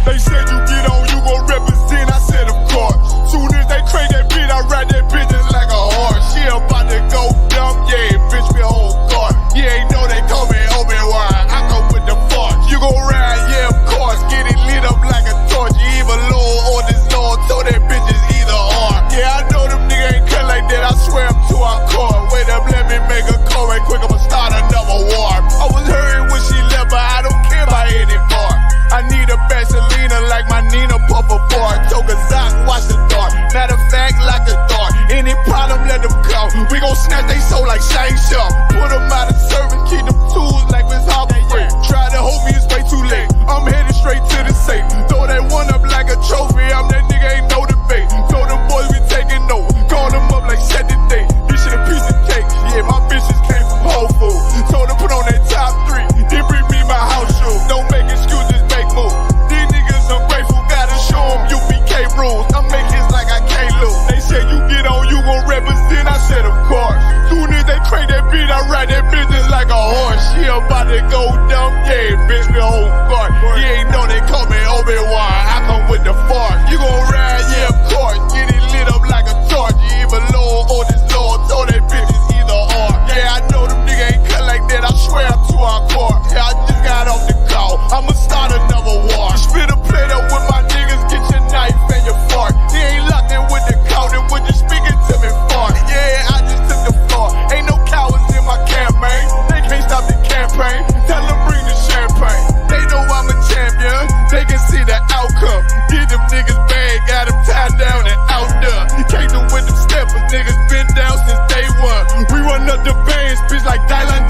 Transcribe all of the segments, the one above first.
They said you get on, you gon' represent. I said, of course. Soon as they crank that beat, I ride that bitch just like a horse. She about to go dumb, yeah, bitch, me a whole car. You ain't know they call me Obi-Wan. I come with the force. You gon' ride, yeah, of course. Get it lit up like a torch. You either low or this Lord, so that bitch is either or. Yeah, I know them niggas ain't cut like that. I swear I'm to our core. Wait up, let me make a call right quick. I'ma start another war. I was hurting when she left, but I don't care about any part. I need a Vaselina like my Nina Puffer bar. Took a Zoc, watch the dark. Matter of fact, like a dart. Any problem, let them come. We gon' snatch they soul like Shane Sharp. Put them out of service, keep them tools like Miss Hopper Free. Try to hold me, it's way too late. I'm headed straight to the safe. Throw that one up like a trophy. I'm that nigga, ain't no debate. Told them boys we taking over. Call them up like set the date. This shit a piece of cake. Yeah, my bitches came from Whole Foods. Told them put on that top 3. Then bring me my house shoes. Don't make excuses, make moves. These niggas ungrateful, gotta show them UBK rules. I make hits like I can't lose. They said you get on, you gon' represent. I said of course. Soon as they crank that beat, I ride that bitch just like a horse. She about to go dumb, yeah, bitch, me a whole car. You ain't know they call me Obi-Wan. I come with the force. You gon' ride, yeah, of course. Get it lit up like a torch. You either low or this Lord, so that bitch is either or. Yeah, I know them niggas ain't cut like that. I swear I'm to our core. Yeah, I just got off the call. I'ma start another war. Spit a plate up with my niggas, get your knife and your fork. He ain't locked in with the count, and when you speaking to me fart. Yeah, I just took the floor. Ain't no cowards in my campaign. They can't stop the campaign. Tell them bring the champagne. They know I'm a champion. They can see the outcome. Get them niggas bad, got them tied down and out there. Came to with them steppers, niggas been down since day one. We run up the bands, bitch, like Dylan.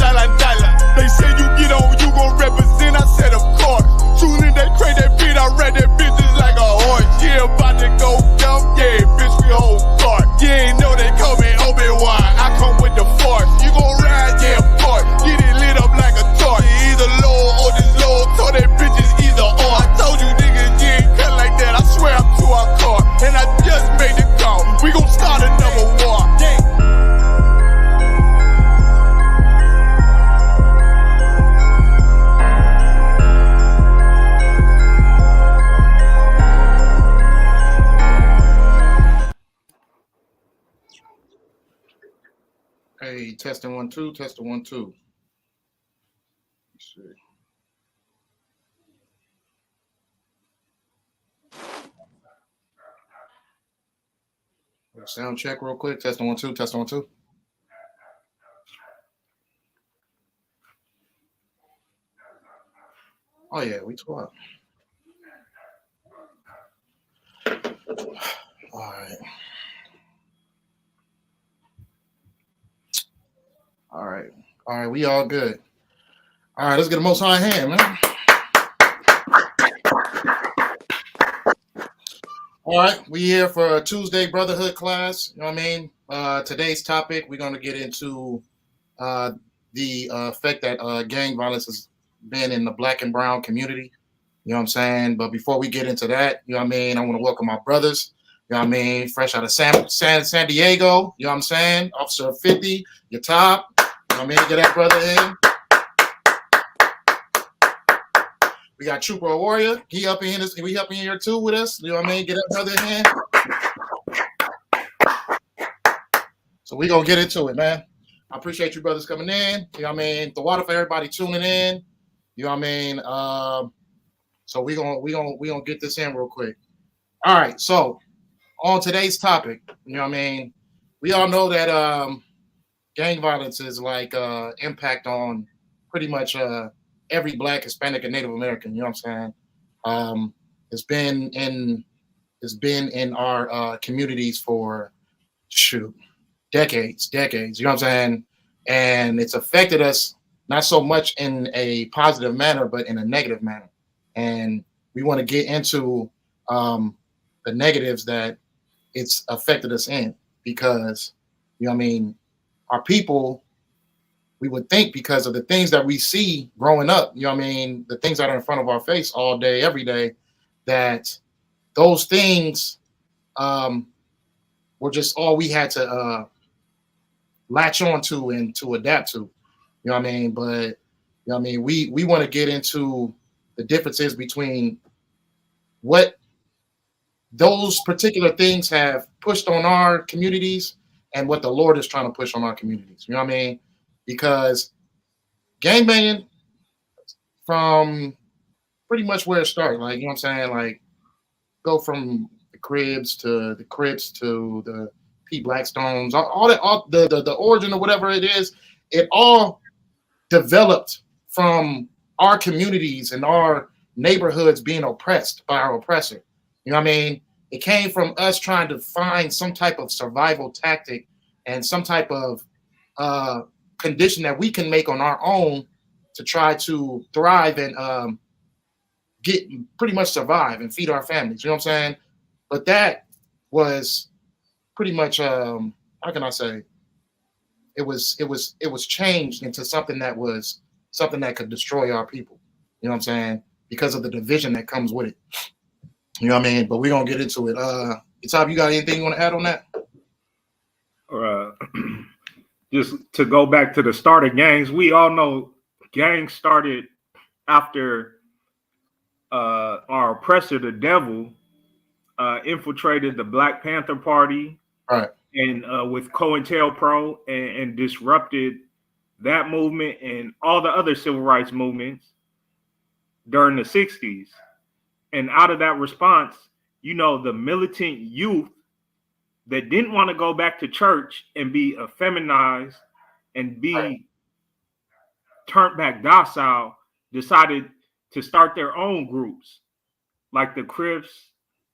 They say you get on, you gon' represent. I said of course. Soon as they crank that beat, I ride that bitch just like a horse. Yeah, about to go dumb, yeah, bitch, we whole cart. You ain't know they call me Obi-Wan. I come with the force. You gon' ride, yeah, of course. Get it lit up like a torch. You either low or this low, so that bitch is either or. I told you niggas, you ain't cut like that. I swear I'm to our car. And I just made the call. We gon' start another war. Yeah. Hey, testing 1 2, testing 1 2. Let's see. Sound check real quick. Testing 1 2, testing 1 2. Oh yeah, we 12. All right. All right, we all good. All right, let's get the Most High hand, man. All right, we here for a Tuesday Brotherhood class. You know what I mean? Today's topic, we're going to get into the effect that gang violence has been in the Black and brown community. You know what I'm saying? But before we get into that, you know what I mean, I want to welcome my brothers. You know what I mean? Fresh out of San Diego. You know what I'm saying? Officer 50, your top. You know what I mean? Get that brother in. We got Trooper Warrior. He up in here. We up in here too with us. You know what I mean? Get that brother in. So we gonna get into it, man. I appreciate you brothers coming in. You know what I mean? The water for everybody tuning in. You know what I mean? So we gonna get this in real quick. All right. So on today's topic, you know what I mean? We all know that gang violence is like impact on pretty much every Black, Hispanic, and Native American. You know what I'm saying? It's been in our communities for decades. You know what I'm saying? And it's affected us not so much in a positive manner, but in a negative manner. And we want to get into the negatives that it's affected us in, because, you know what I mean, our people, we would think because of the things that we see growing up, you know what I mean, the things that are in front of our face all day, every day, that those things were just all we had to latch on to and to adapt to. You know what I mean? But, you know what I mean, we want to get into the differences between what those particular things have pushed on our communities and what the Lord is trying to push on our communities. You know what I mean? Because gangbanging from pretty much where it started, like, you know what I'm saying? Like, go from the Cribs to the Crips to the P Blackstones, all that, all the origin or whatever it is, it all developed from our communities and our neighborhoods being oppressed by our oppressor. You know what I mean? It came from us trying to find some type of survival tactic and some type of uh, condition that we can make on our own to try to thrive and get pretty much survive and feed our families. You know what I'm saying? But that was pretty much how can I say? It was changed into something that was something that could destroy our people. You know what I'm saying? Because of the division that comes with it. You know what I mean? But we're gonna get into it. Isupk, you got anything you want to add on that? Just to go back to the start of gangs, we all know gangs started after our oppressor, the devil, infiltrated the Black Panther Party, right, and with COINTELPRO and disrupted that movement and all the other civil rights movements during the 60s. And out of that response, you know, the militant youth that didn't want to go back to church and be effeminized and be turned back docile decided to start their own groups, like the Crips,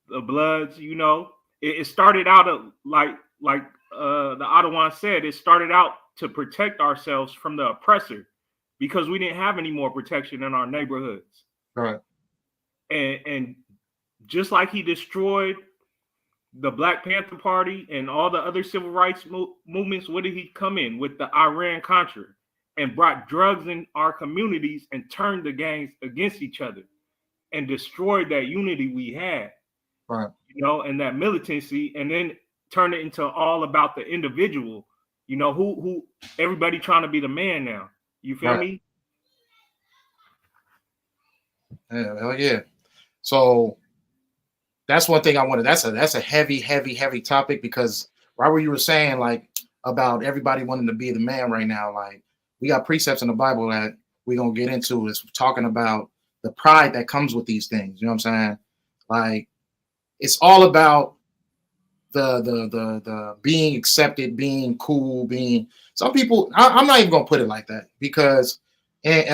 the Bloods. You know, it started out like the Ottawa said, it started out to protect ourselves from the oppressor because we didn't have any more protection in our neighborhoods. right, And just like he destroyed the Black Panther Party and all the other civil rights movements, what did he come in with? The Iran-Contra, and brought drugs in our communities and turned the gangs against each other and destroyed that unity we had, right, you know, and that militancy, and then turned it into all about the individual, you know, who everybody trying to be the man now. You feel me? Yeah, hell yeah. So that's one thing I wanted. That's a heavy topic because right where you were saying like about everybody wanting to be the man right now, like we got precepts in the Bible that we're gonna get into is talking about the pride that comes with these things. You know what I'm saying? Like it's all about the being accepted, being cool, being some people. I'm not even gonna put it like that because and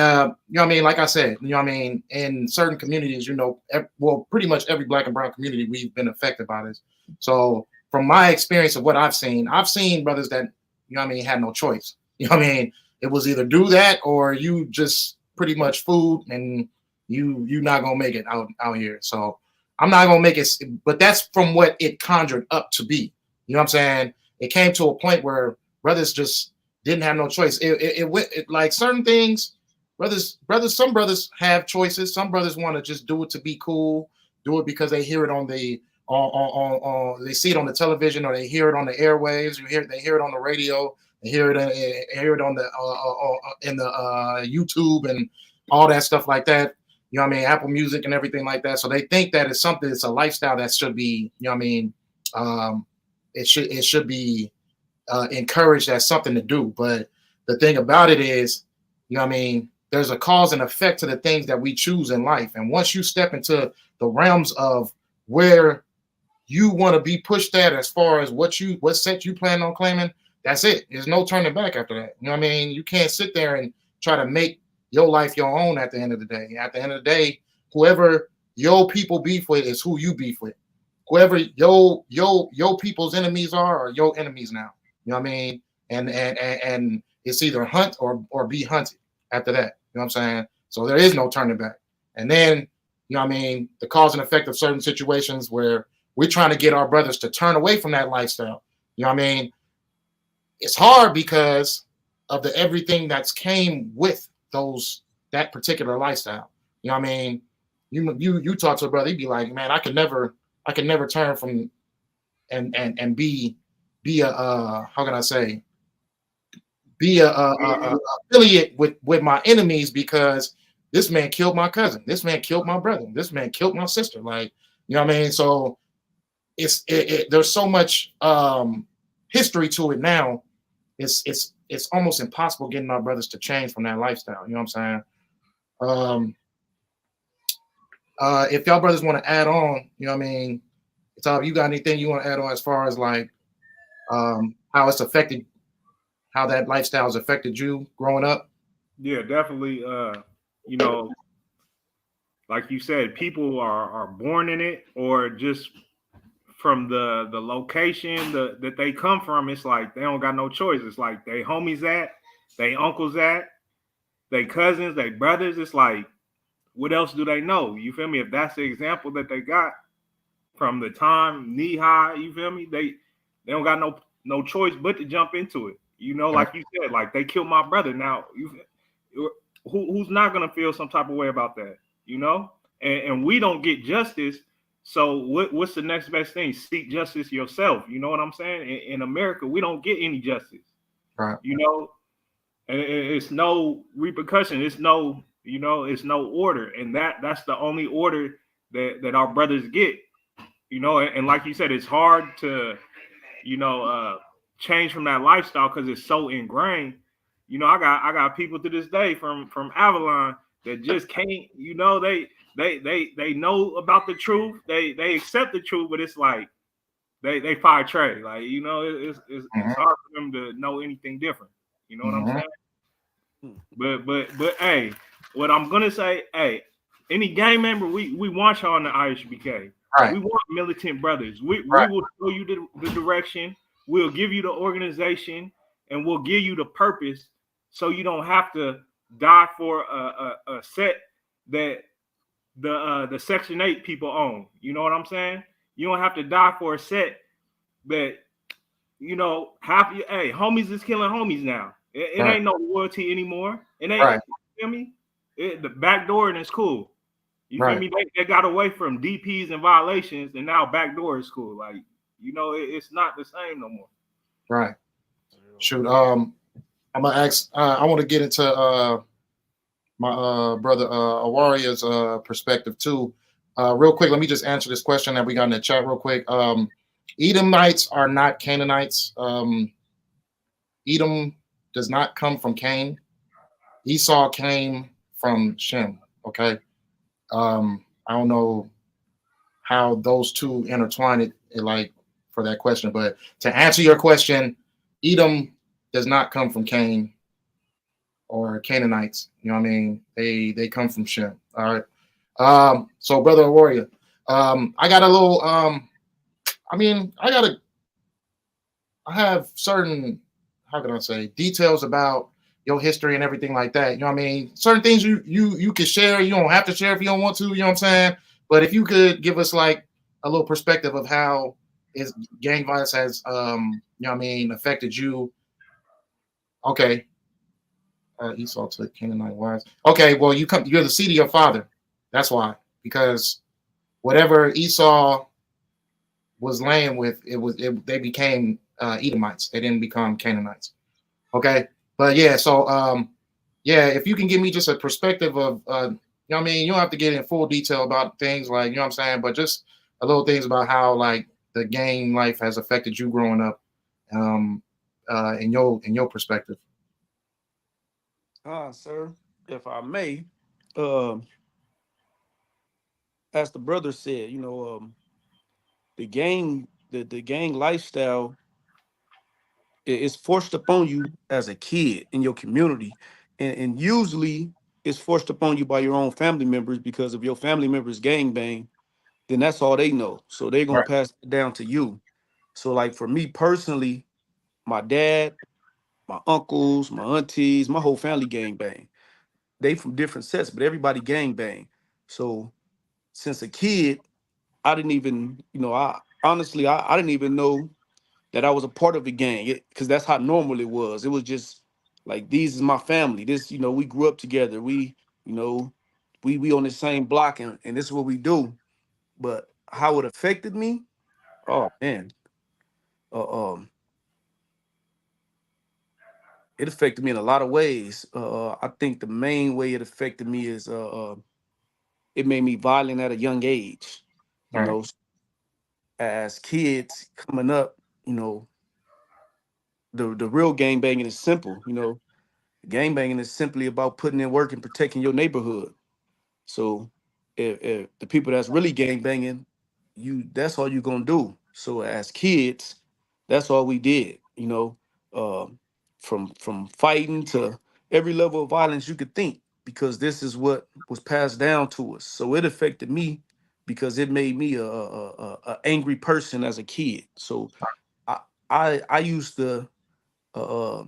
you know what I mean, like I said, you know what I mean, in certain communities, you know, well, pretty much every Black and brown community we've been affected by this. So from my experience of what I've seen brothers that, you know what I mean, had no choice. You know what I mean? It was either do that or you just pretty much food and you not gonna make it out here. So I'm not gonna make it, but that's from what it conjured up to be. You know what I'm saying? It came to a point where brothers just didn't have no choice. It went like certain things. Some brothers have choices. Some brothers want to just do it to be cool, do it because they hear it on the they see it on the television or they hear it on the airwaves. They hear it on the radio. They hear it on the in the YouTube and all that stuff like that. You know what I mean? Apple Music and everything like that. So they think that it's something. It's a lifestyle that should be. You know what I mean? It should be encouraged as something to do. But the thing about it is, you know what I mean? There's a cause and effect to the things that we choose in life. And once you step into the realms of where you want to be pushed at as far as what set you plan on claiming, that's it. There's no turning back after that. You know what I mean? You can't sit there and try to make your life your own at the end of the day. At the end of the day, whoever your people beef with is who you beef with. Whoever your people's enemies are your enemies now. You know what I mean? And it's either hunt or be hunted after that. You know what I'm saying? So there is no turning back. And then, you know what I mean, the cause and effect of certain situations where we're trying to get our brothers to turn away from that lifestyle. You know what I mean? It's hard because of the everything that's came with that particular lifestyle. You know what I mean? You talk to a brother, he'd be like, man, I could never turn from and be a how can I say, be a affiliate with my enemies because this man killed my cousin. This man killed my brother. This man killed my sister. Like, you know what I mean? So there's so much history to it now. It's almost impossible getting our brothers to change from that lifestyle. You know what I'm saying? If y'all brothers want to add on, you know what I mean? Tom, you got anything you want to add on as far as like how it's affected, how that lifestyle has affected you growing up? Yeah, definitely. You know, like you said, people are born in it, or just from the location that they come from. It's like they don't got no choice. It's like they homies at, they uncles at, they cousins, they brothers. It's like, what else do they know? You feel me? If that's the example that they got from the time knee high, you feel me? They don't got no choice but to jump into it. You know, like you said, like they killed my brother. Now, who's not gonna feel some type of way about that? You know, and we don't get justice. So what's the next best thing? Seek justice yourself. You know what I'm saying? In America, we don't get any justice. Right. You know, and it's no repercussion. It's no, you know, it's no order, and that's the only order that our brothers get. You know, and like you said, it's hard to, you know, change from that lifestyle because it's so ingrained. You know, I got people to this day from Avalon that just can't. You know, they know about the truth. They accept the truth, but it's like they fire Trey. Like, you know, it's hard for them to know anything different. You know what I'm saying? But hey, what I'm gonna say, hey, any gang member, we want y'all in the ISBK. Right. We want militant brothers. We will show you the direction. We'll give you the organization, and we'll give you the purpose, so you don't have to die for a set that the Section 8 people own. You know what I'm saying? You don't have to die for a set that, you know, hey, homies is killing homies now. It ain't no loyalty anymore. It ain't, you feel me? The back door, and it's cool. You feel me? They got away from DPs and violations, and now backdoor is cool. Like, you know, it's not the same no more. Right. Shoot. I'm gonna ask. I want to get into my brother Awaria's perspective too. Real quick, let me just answer this question that we got in the chat real quick. Edomites are not Canaanites. Edom does not come from Cain. Esau came from Shem. Okay. I don't know how those two intertwine it like for that question, but to answer your question, Edom does not come from Cain or Canaanites. You know what I mean? They come from Shem. All right. So brother Warrior, I got a little I have certain, how can I say, details about your history and everything like that. You know what I mean? Certain things you can share. You don't have to share if you don't want to. You know what I'm saying? But if you could give us like a little perspective of how is gang violence has you know what I mean affected you. Okay. Esau took Canaanite wives. Okay, well you're the seed of your father. That's why. Because whatever Esau was laying with, they became Edomites. They didn't become Canaanites. Okay. But yeah, so yeah, if you can give me just a perspective of you know what I mean, you don't have to get in full detail about things like, you know what I'm saying, but just a little things about how like the gang life has affected you growing up in your perspective. Sir, if I may, as the brother said, you know, the gang lifestyle is forced upon you as a kid in your community, and usually it's forced upon you by your own family members, because if your family members gang bang, then that's all they know. So they're gonna pass it down to you. So like for me personally, my dad, my uncles, my aunties, my whole family gang bang. They from different sets, but everybody gang bang. So since a kid, I didn't even, you know, I honestly I didn't even know that I was a part of a gang, because that's how normal it was. It was just like, these is my family. This, you know, we grew up together. We, you know, we on the same block, and this is what we do. But how it affected me, oh man, uh, um, it affected me in a lot of ways. I think the main way it affected me is it made me violent at a young age. You All right. know, as kids coming up, you know, the real gang banging is simple. You know, gang banging is simply about putting in work and protecting your neighborhood. So if the people that's really gang banging, that's all you're gonna do. So as kids, that's all we did. You know, from fighting to every level of violence you could think, because this is what was passed down to us. So it affected me because it made me a angry person as a kid. So I I used to uh,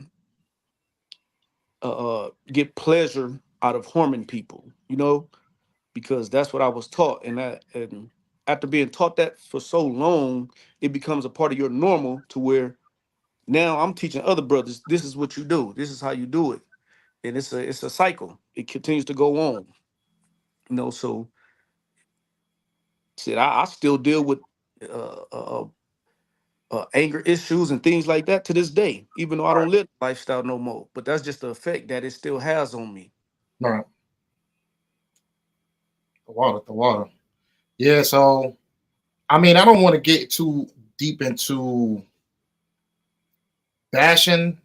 get pleasure out of harming people. You know, because that's what I was taught. And after being taught that for so long, it becomes a part of your normal to where now I'm teaching other brothers, this is what you do, this is how you do it. And it's a cycle. It continues to go on. You know, so shit, I still deal with uh, uh, anger issues and things like that to this day, even though I All right. don't live the lifestyle no more. But that's just the effect that it still has on me. All right. The water. Yeah. So, I mean, I don't want to get too deep into bashing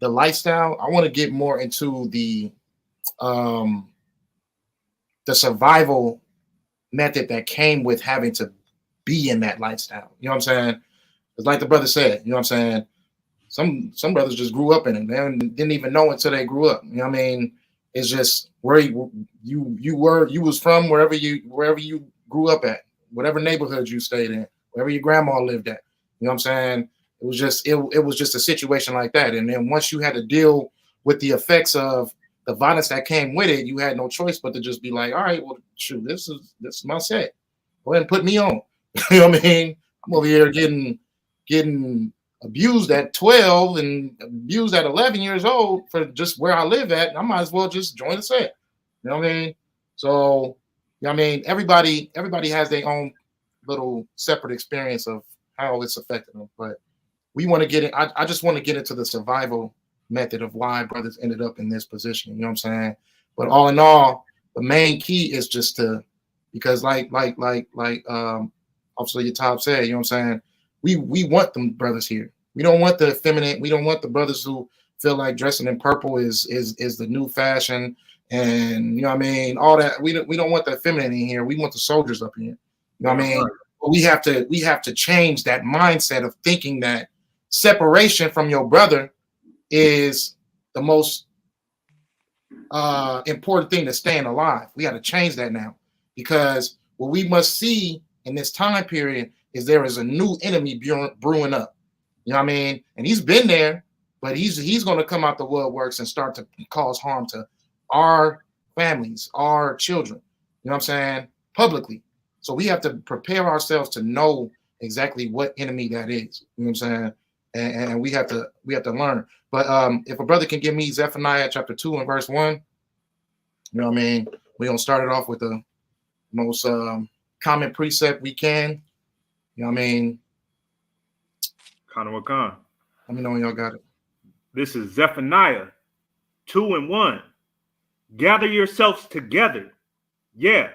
the lifestyle. I want to get more into um the survival method that came with having to be in that lifestyle. You know what I'm saying? It's like the brother said, you know what I'm saying? Some brothers just grew up in it. They didn't even know until they grew up. You know what I mean? It's just where you was from, wherever you grew up at, whatever neighborhood you stayed in, wherever your grandma lived at. You know what I'm saying? It was just a situation like that. And then once you had to deal with the effects of the violence that came with it, you had no choice but to just be like, all right, well, shoot, this is my set. Go ahead and put me on. You know what I mean? I'm over here getting abused at 12 and abused at 11 years old for just where I live at. I might as well just join the set. You know what I mean? So, you know what I mean, everybody has their own little separate experience of how it's affected them. But we want to get it. I just want to get into the survival method of why brothers ended up in this position. You know what I'm saying? But all in all, the main key is just to, because Officer Yatab said, you know what I'm saying? We want them brothers here. We don't want the effeminate. We don't want the brothers who feel like dressing in purple is the new fashion, and you know what I mean, all that. We don't want the feminine in here. We want the soldiers up here. You know what I mean? Right. But we have to change that mindset of thinking that separation from your brother is the most important thing to staying alive. We got to change that now, because what we must see in this time period is there is a new enemy brewing up. You know what I mean? And he's been there, but he's going to come out the woodworks and start to cause harm to our families, our children. You know what I'm saying? Publicly. So we have to prepare ourselves to know exactly what enemy that is. You know what I'm saying? And we have to learn. But if a brother can give me Zephaniah chapter 2 and verse 1, you know what I mean? We're gonna start it off with the most common precept we can. You know what I mean? Khan. Let me know when y'all got it. This is Zephaniah 2 and 1. Gather yourselves together. Yeah,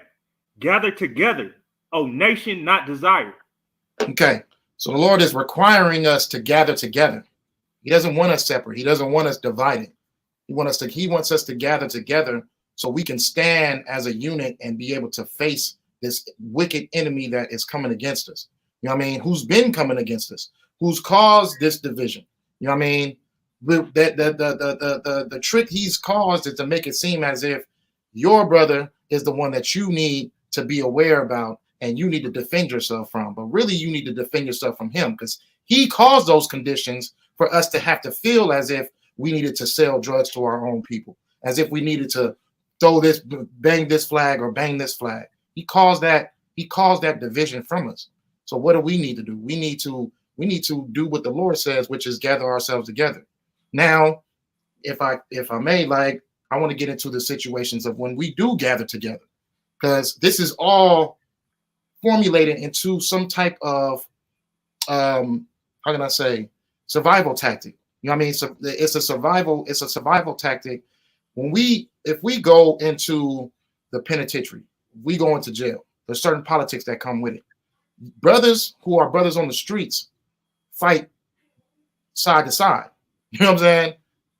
gather together, O nation not desired. Okay, so the Lord is requiring us to gather together. He doesn't want us separate. He doesn't want us divided. He wants us to gather together so we can stand as a unit and be able to face this wicked enemy that is coming against us. You know what I mean? Who's been coming against us? Who's caused this division? You know what I mean? The trick he's caused is to make it seem as if your brother is the one that you need to be aware about and you need to defend yourself from. But really, you need to defend yourself from him, because he caused those conditions for us to have to feel as if we needed to sell drugs to our own people, as if we needed to bang this flag or bang this flag. He caused that division from us. So what do we need to do? We need to do what the Lord says, which is gather ourselves together. Now, if I may, like, I want to get into the situations of when we do gather together, because this is all formulated into some type of how can I say, survival tactic. You know what I mean? So it's a survival tactic. If we go into the penitentiary, we go into jail. There's certain politics that come with it. Brothers who are brothers on the streets fight side to side. You know what I'm saying?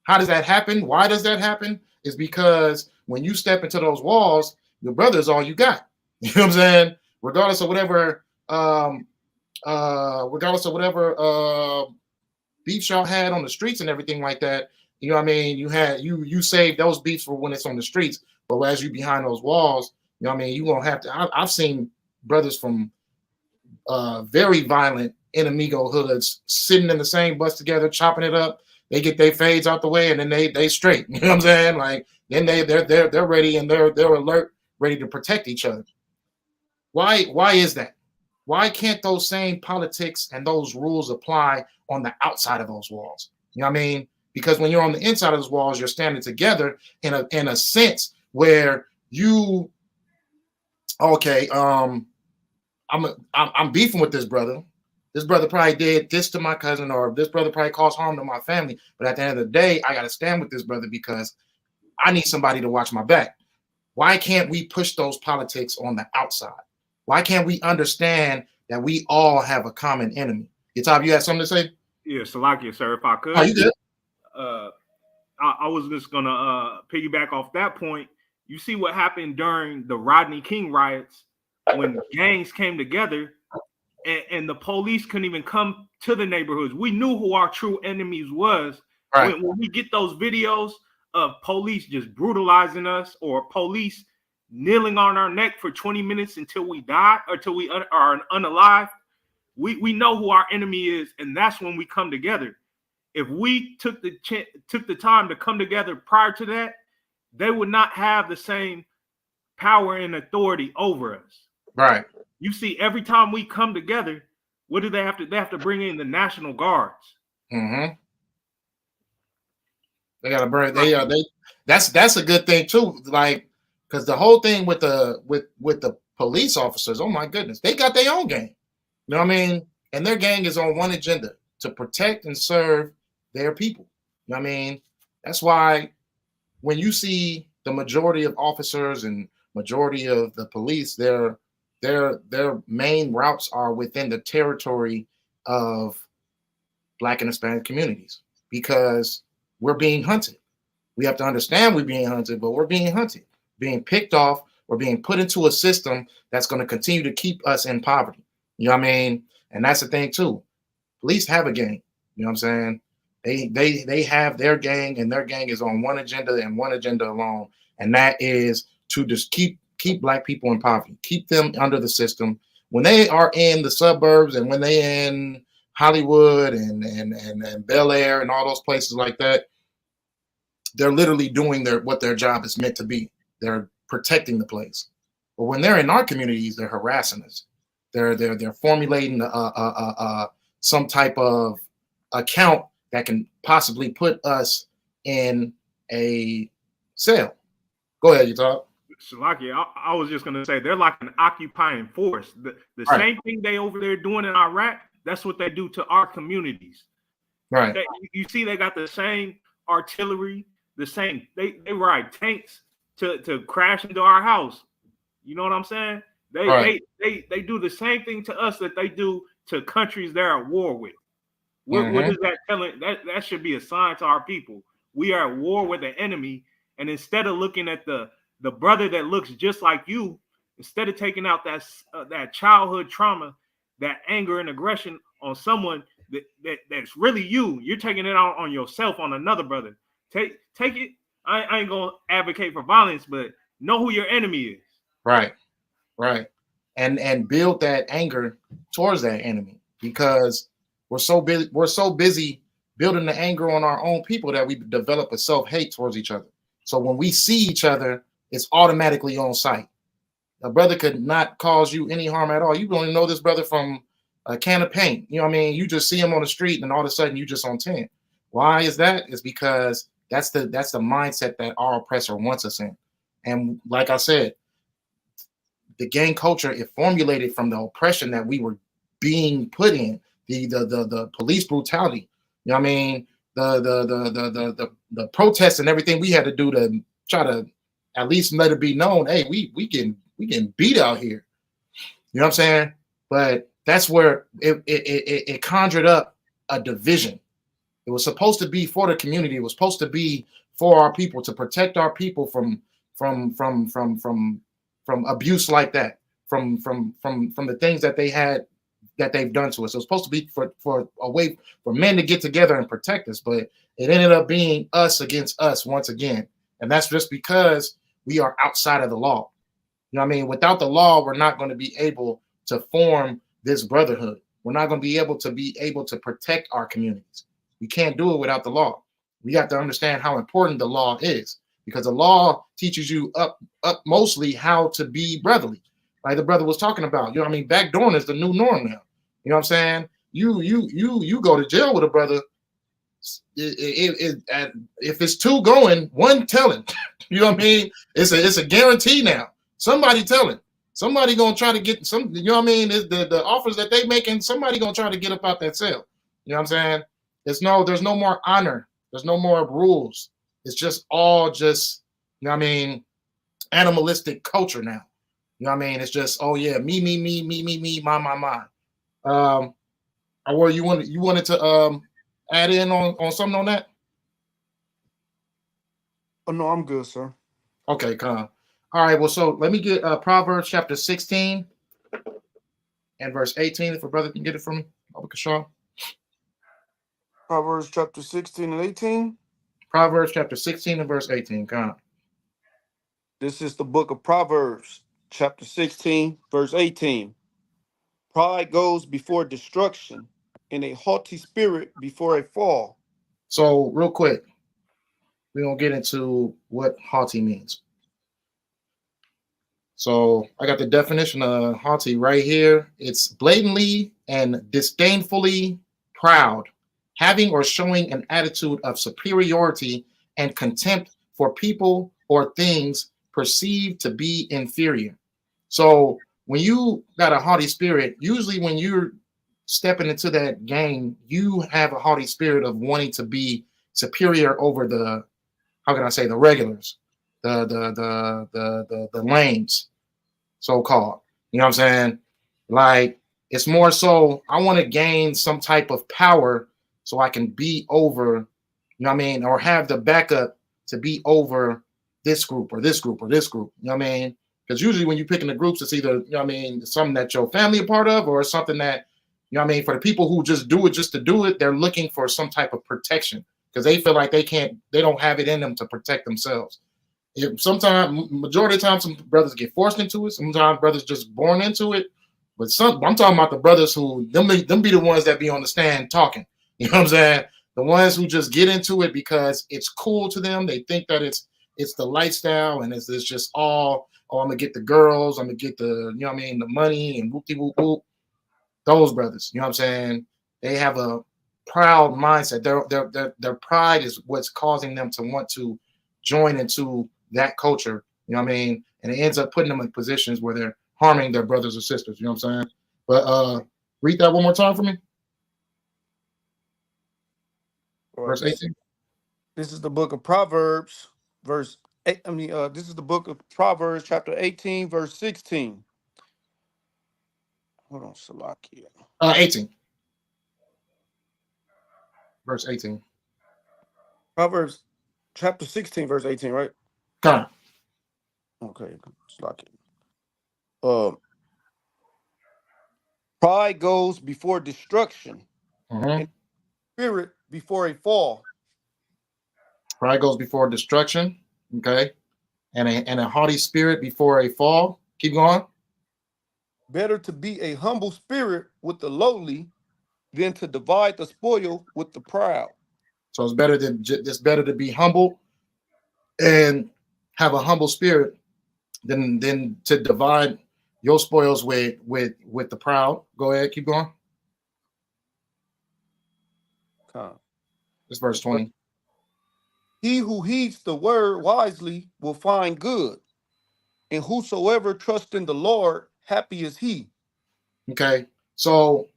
How does that happen? Why does that happen? Is because when you step into those walls, your brother is all you got. You know what I'm saying? Regardless of whatever, beefs y'all had on the streets and everything like that. You know what I mean? You save those beefs for when it's on the streets, but as you behind those walls, you know what I mean? You won't have to. I've seen brothers from very violent enemigo hoods sitting in the same bus together, chopping it up. They get their fades out the way, and then they straight. You know what I'm saying? Like then they're ready and they're alert, ready to protect each other. Why is that? Why can't those same politics and those rules apply on the outside of those walls? You know what I mean? Because when you're on the inside of those walls, you're standing together in a sense where you, okay, I'm beefing with this brother. This brother probably did this to my cousin, or this brother probably caused harm to my family. But at the end of the day, I got to stand with this brother because I need somebody to watch my back. Why can't we push those politics on the outside? Why can't we understand that we all have a common enemy? Top, you had something to say? Yeah, Salakia, sir, if I could. Oh, you good? I was just gonna piggyback off that point. You see what happened during the Rodney King riots when gangs came together and the police couldn't even come to the neighborhoods. We knew who our true enemies was. Right. When we get those videos of police just brutalizing us, or police kneeling on our neck for 20 minutes until we die, or till we are unalive, we know who our enemy is, and that's when we come together. If we took the time to come together prior to that, they would not have the same power and authority over us. Right. You see, every time we come together, what do they have to? They have to bring in the National Guards. Mm-hmm. They gotta bring. That's a good thing too. Like, because the whole thing with the police officers, oh my goodness, they got their own gang. You know what I mean? And their gang is on one agenda: to protect and serve their people. You know what I mean? That's why when you see the majority of officers and majority of the police, their main routes are within the territory of Black and Hispanic communities, because we're being hunted. We have to understand we're being hunted, but we're being hunted, being picked off, or being put into a system that's going to continue to keep us in poverty. You know what I mean? And that's the thing too. Police have a gang. You know what I'm saying? They have their gang, and their gang is on one agenda and one agenda alone, and that is to just keep Black people in poverty, keep them under the system. When they are in the suburbs and when they in Hollywood and Bel Air and all those places like that, they're literally doing what their job is meant to be. They're protecting the place. But when they're in our communities, they're harassing us. They're formulating some type of account that can possibly put us in a cell. Go ahead, you talk. Shalaki, I was just gonna say they're like an occupying force. The Right. Same thing they over there doing in Iraq, that's what they do to our communities. Right. You see, they got the same artillery, the same. They ride tanks to crash into our house. You know what I'm saying? They do the same thing to us that they do to countries they're at war with. What is that telling? That should be a sign to our people. We are at war with the enemy, and instead of looking at the brother that looks just like you, instead of taking out that childhood trauma, that anger and aggression on someone that's really you, you're taking it out on yourself, on another brother. Take it. I ain't gonna advocate for violence, but know who your enemy is. Right. And build that anger towards that enemy, because we're so busy building the anger on our own people that we develop a self-hate towards each other. So when we see each other, it's automatically on sight. A brother could not cause you any harm at all. You don't even know this brother from a can of paint. You know what I mean? You just see him on the street, and all of a sudden you just on 10. Why is that? It's because that's the mindset that our oppressor wants us in. And like I said, the gang culture, it formulated from the oppression that we were being put in, the police brutality. You know what I mean? the protests and everything we had to do to try to at least let it be known, hey, we can beat out here. You know what I'm saying? But that's where it conjured up a division. It was supposed to be for the community. It was supposed to be for our people, to protect our people from abuse like that, from the things that they've done to us. It was supposed to be for a way for men to get together and protect us, but it ended up being us against us once again. And that's just because we are outside of the law. You know what I mean? Without the law, we're not going to be able to form this brotherhood. We're not going to be able to protect our communities. We can't do it without the law. We have to understand how important the law is, because the law teaches you up mostly how to be brotherly. Like the brother was talking about. You know what I mean? Backdooring is the new norm now. You know what I'm saying? You go to jail with a brother. If it's two going, one telling. You know what I mean? It's a guarantee now. Somebody telling. Somebody gonna try to get some. You know what I mean? The offers that they making. Somebody gonna try to get up out that cell. You know what I'm saying? There's no more honor. There's no more rules. It's just all just, you know what I mean, animalistic culture now. You know what I mean? It's just, oh yeah, me, my. Where you wanted to add in on something on that? Oh no, I'm good, sir. Okay, come. All right, well, so let me get Proverbs chapter 16 and verse 18, if a brother can get it from me. Proverbs chapter 16 and 18. Proverbs chapter 16 and verse 18. Come on. This is the book of Proverbs, chapter 16, verse 18. Pride goes before destruction, and a haughty spirit before a fall. So, real quick, we're going to get into what haughty means. So, I got the definition of haughty right here. It's blatantly and disdainfully proud, having or showing an attitude of superiority and contempt for people or things perceived to be inferior. So when you got a haughty spirit, usually when you're stepping into that game, you have a haughty spirit of wanting to be superior over the, how can I say, the regulars, the lanes, so-called. You know what I'm saying? Like, it's more so I want to gain some type of power so I can be over, you know what I mean, or have the backup to be over this group or this group or this group. You know what I mean? Because usually when you're picking the groups, it's either, you know what I mean, something that your family a part of, or something that, you know what I mean, for the people who just do it just to do it, they're looking for some type of protection because they feel like they don't have it in them to protect themselves. Sometimes, majority of the time, some brothers get forced into it. Sometimes brothers just born into it. But I'm talking about the brothers who, them be the ones that be on the stand talking. You know what I'm saying? The ones who just get into it because it's cool to them. They think that it's the lifestyle and it's just all, oh, I'm going to get the girls. I'm going to get the, you know what I mean, the money and whoop-de-whoop-whoop. Those brothers, you know what I'm saying? They have a proud mindset. Their pride is what's causing them to want to join into that culture, you know what I mean? And it ends up putting them in positions where they're harming their brothers or sisters, you know what I'm saying? But read that one more time for me. Verse 18. This is the book of Proverbs, verse 8. This is the book of Proverbs, chapter 18, verse 16. Hold on, Salakia. 18. Verse 18. Proverbs, chapter 16, verse 18, right? Come on. Okay, Salakia. Pride goes before destruction, and spirit before a fall. Pride goes before destruction, okay, and a haughty spirit before a fall. Keep going. Better to be a humble spirit with the lowly than to divide the spoil with the proud. So it's better to be humble and have a humble spirit than to divide your spoils with the proud. Go ahead, keep going. It's verse 20. He who heeds the word wisely will find good, and whosoever trusts in the Lord, happy is he. Okay, so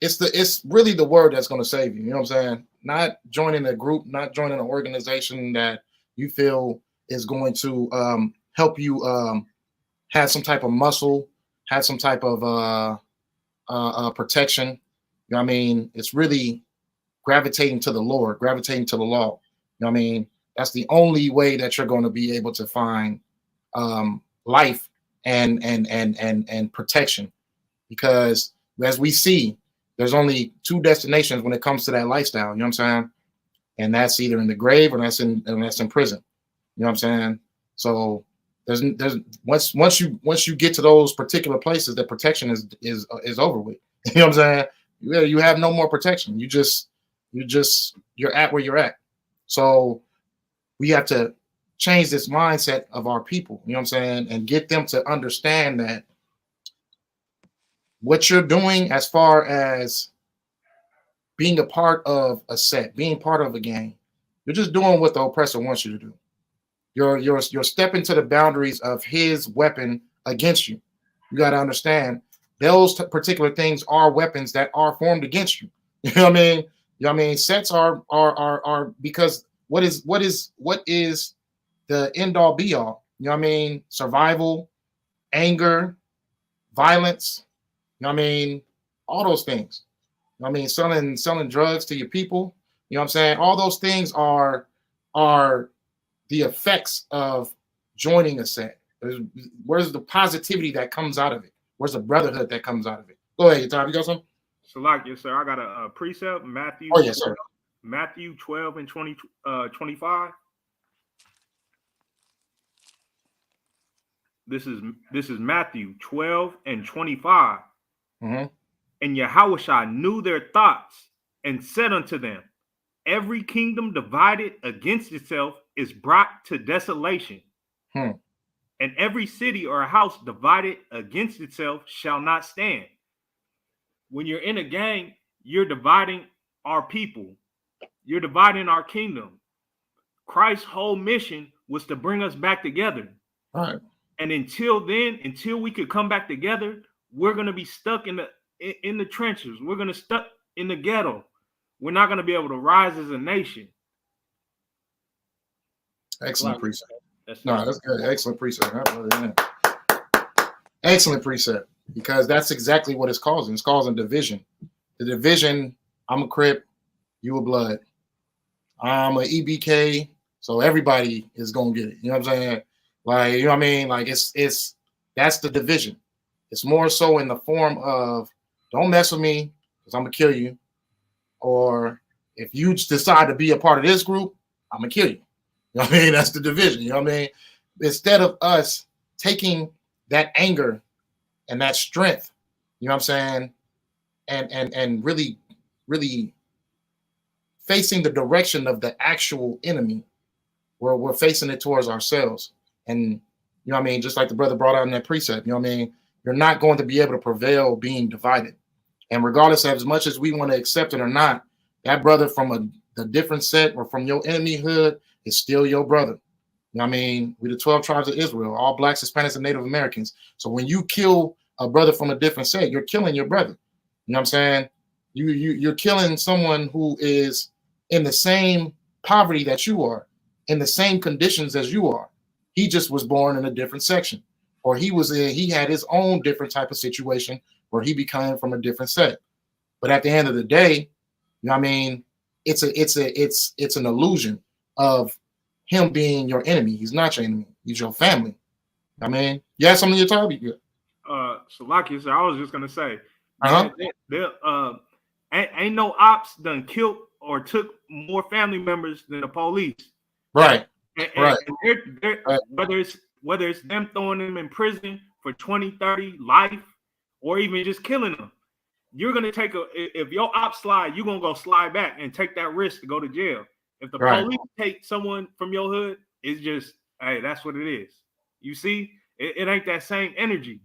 it's really the word that's going to save you. You know what I'm saying? Not joining a group, not joining an organization that you feel is going to help you have some type of muscle, have some type of protection. You know what I mean? It's really gravitating to the Lord, gravitating to the law. You know what I mean? That's the only way that you're going to be able to find life and protection. Because as we see, there's only two destinations when it comes to that lifestyle. You know what I'm saying? And that's either in the grave or that's in prison. You know what I'm saying? So there's once you get to those particular places, the protection is over with. You know what I'm saying? You have no more protection. You're at where you're at. So we have to change this mindset of our people. You know what I'm saying? And get them to understand that what you're doing as far as being a part of a set, being part of a gang, you're just doing what the oppressor wants you to do. You're stepping to the boundaries of his weapon against you. You got to understand those particular things are weapons that are formed against you. You know what I mean? You know what I mean? Sets are because what is the end all be all? You know what I mean? Survival, anger, violence. You know what I mean? All those things. You know what I mean? Selling drugs to your people. You know what I'm saying? All those things are the effects of joining a set. Where's the positivity that comes out of it? Where's the brotherhood that comes out of it? Go ahead, Tom. You got something? Salak, yes, sir. I got a precept, Matthew. Oh, yes, sir. Matthew 12 and 25. This is Matthew 12 and 25. Mm-hmm. And Yahushua knew their thoughts and said unto them, every kingdom divided against itself is brought to desolation. And every city or house divided against itself shall not stand. When you're in a gang, you're dividing our people. You're dividing our kingdom. Christ's whole mission was to bring us back together. All right. And until then, until we could come back together, we're going to be stuck in the trenches. We're going to stuck in the ghetto. We're not going to be able to rise as a nation. Excellent precept. That's good. Excellent precept. Excellent precept. Because that's exactly what it's causing. It's causing division. The division, I'm a Crip, you a Blood. I'm a EBK, so everybody is going to get it. You know what I'm saying? Like, you know what I mean? Like, that's the division. It's more so in the form of, don't mess with me because I'm going to kill you. Or if you decide to be a part of this group, I'm going to kill you. You know what I mean? That's the division. You know what I mean? Instead of us taking that anger and that strength, you know what I'm saying? And really facing the direction of the actual enemy, where we're facing it towards ourselves. And, you know what I mean? Just like the brother brought out in that precept, you know what I mean? You're not going to be able to prevail being divided. And regardless of as much as we want to accept it or not, that brother from the different set or from your enemy hood is still your brother. You know what I mean? We're the 12 tribes of Israel, all blacks, Hispanics, and Native Americans. So when you kill a brother from a different set, you're killing your brother. You know what I'm saying? You're killing someone who is in the same poverty that you are, in the same conditions as you are. He just was born in a different section, or he had his own different type of situation where he became from a different set. But at the end of the day, you know what I mean? It's an illusion of him being your enemy. He's not your enemy. He's your family. I mean, you have something to talk about? So like you said, I was just gonna say, ain't no ops done killed or took more family members than the police. Right. And they're, whether it's them throwing them in prison for 20, 30 life, or even just killing them, you're gonna take if your op slide, you're gonna go slide back and take that risk to go to jail. If the police take someone from your hood, it's just, hey, that's what it is. You see, it ain't that same energy.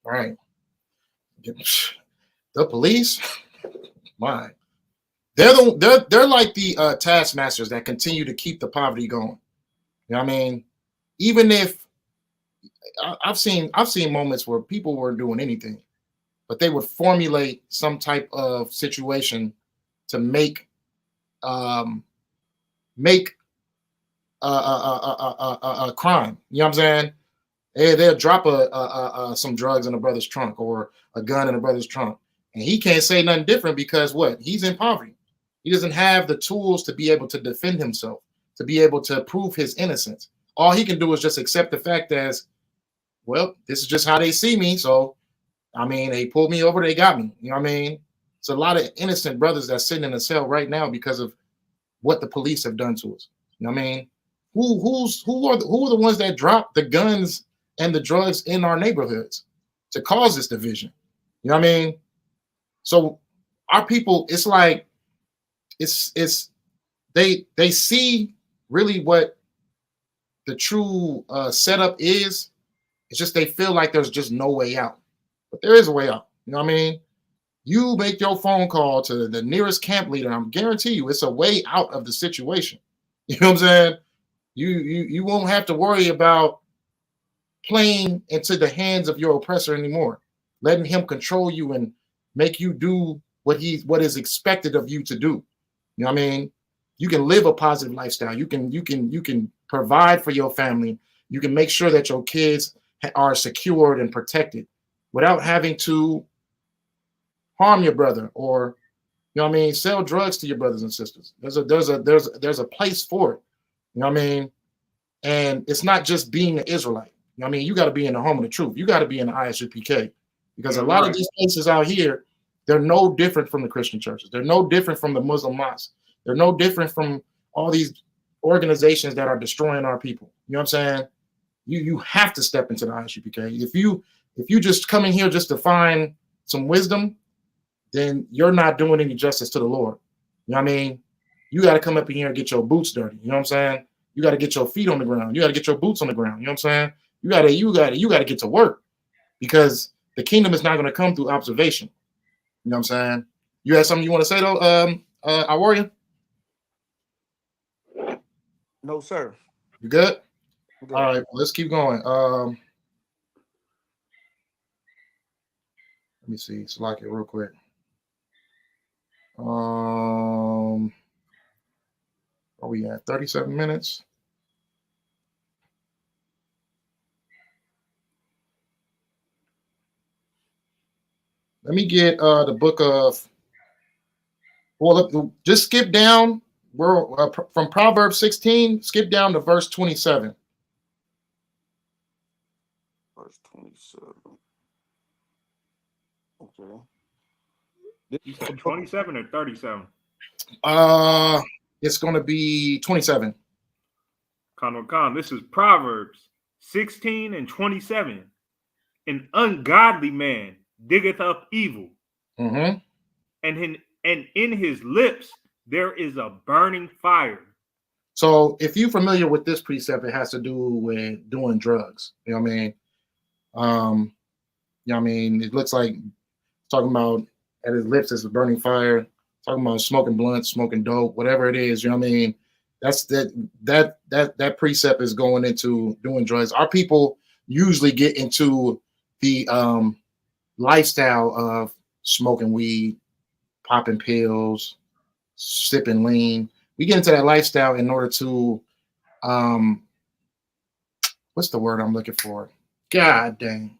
Right. The police, my, they're like the taskmasters that continue to keep the poverty going. You know what I mean? Even if I've seen moments where people weren't doing anything, but they would formulate some type of situation to make make a crime. You know what I'm saying? They'll drop some drugs in a brother's trunk or a gun in a brother's trunk, and he can't say nothing different because what? He's in poverty. He doesn't have the tools to be able to defend himself, to be able to prove his innocence. All he can do is just accept the fact as, well, this is just how they see me. So, I mean, they pulled me over, they got me. You know what I mean? It's a lot of innocent brothers that's sitting in a cell right now because of what the police have done to us. You know what I mean? Who are the ones that drop the guns and the drugs in our neighborhoods to cause this division? You know what I mean? So our people, it's like they see really what the true setup is. It's just they feel like there's just no way out, but there is a way out. You know what I mean? You make your phone call to the nearest camp leader. I'm guarantee you, it's a way out of the situation. You know what I'm saying? You won't have to worry about playing into the hands of your oppressor anymore, letting him control you and make you do what is expected of you to do. You know what I mean? You can live a positive lifestyle. You can provide for your family. You can make sure that your kids are secured and protected without having to harm your brother or, you know what I mean, sell drugs to your brothers and sisters. There's a place for it. You know what I mean? And it's not just being an Israelite. You know what I mean? You got to be in the home of the truth. You got to be in the ISUPK, because a lot of these places out here, they're no different from the Christian churches. They're no different from the Muslim mosques. They're no different from all these organizations that are destroying our people. You know what I'm saying? You have to step into the ISUPK. If you just come in here just to find some wisdom, then you're not doing any justice to the Lord. You know what I mean? You got to come up in here and get your boots dirty. You know what I'm saying? You got to get your feet on the ground. You got to get your boots on the ground. You know what I'm saying? You got to get to work, because the kingdom is not going to come through observation. You know what I'm saying? You have something you want to say though, our warrior? No, sir. You good? Okay. All right, well, let's keep going. Let me see. Select it real quick. Are we at 37 minutes? Let me get the book of, well, just skip down. We're from Proverbs 16, skip down to verse 27. Verse 27. Okay. You said 27 or 37? It's going to be 27. Khan, this is Proverbs 16 and 27. An ungodly man diggeth up evil, Mm-hmm. and in his lips there is a burning fire. So if you're familiar with this precept, it has to do with doing drugs. You know what I mean? You know what I mean? It looks like talking about at his lips is a burning fire, talking about smoking blunts, smoking dope, whatever it is. You know what I mean? That's that precept is going into doing drugs. Our people usually get into the lifestyle of smoking weed, popping pills, sipping lean. We get into that lifestyle in order to what's the word I'm looking for? God dang.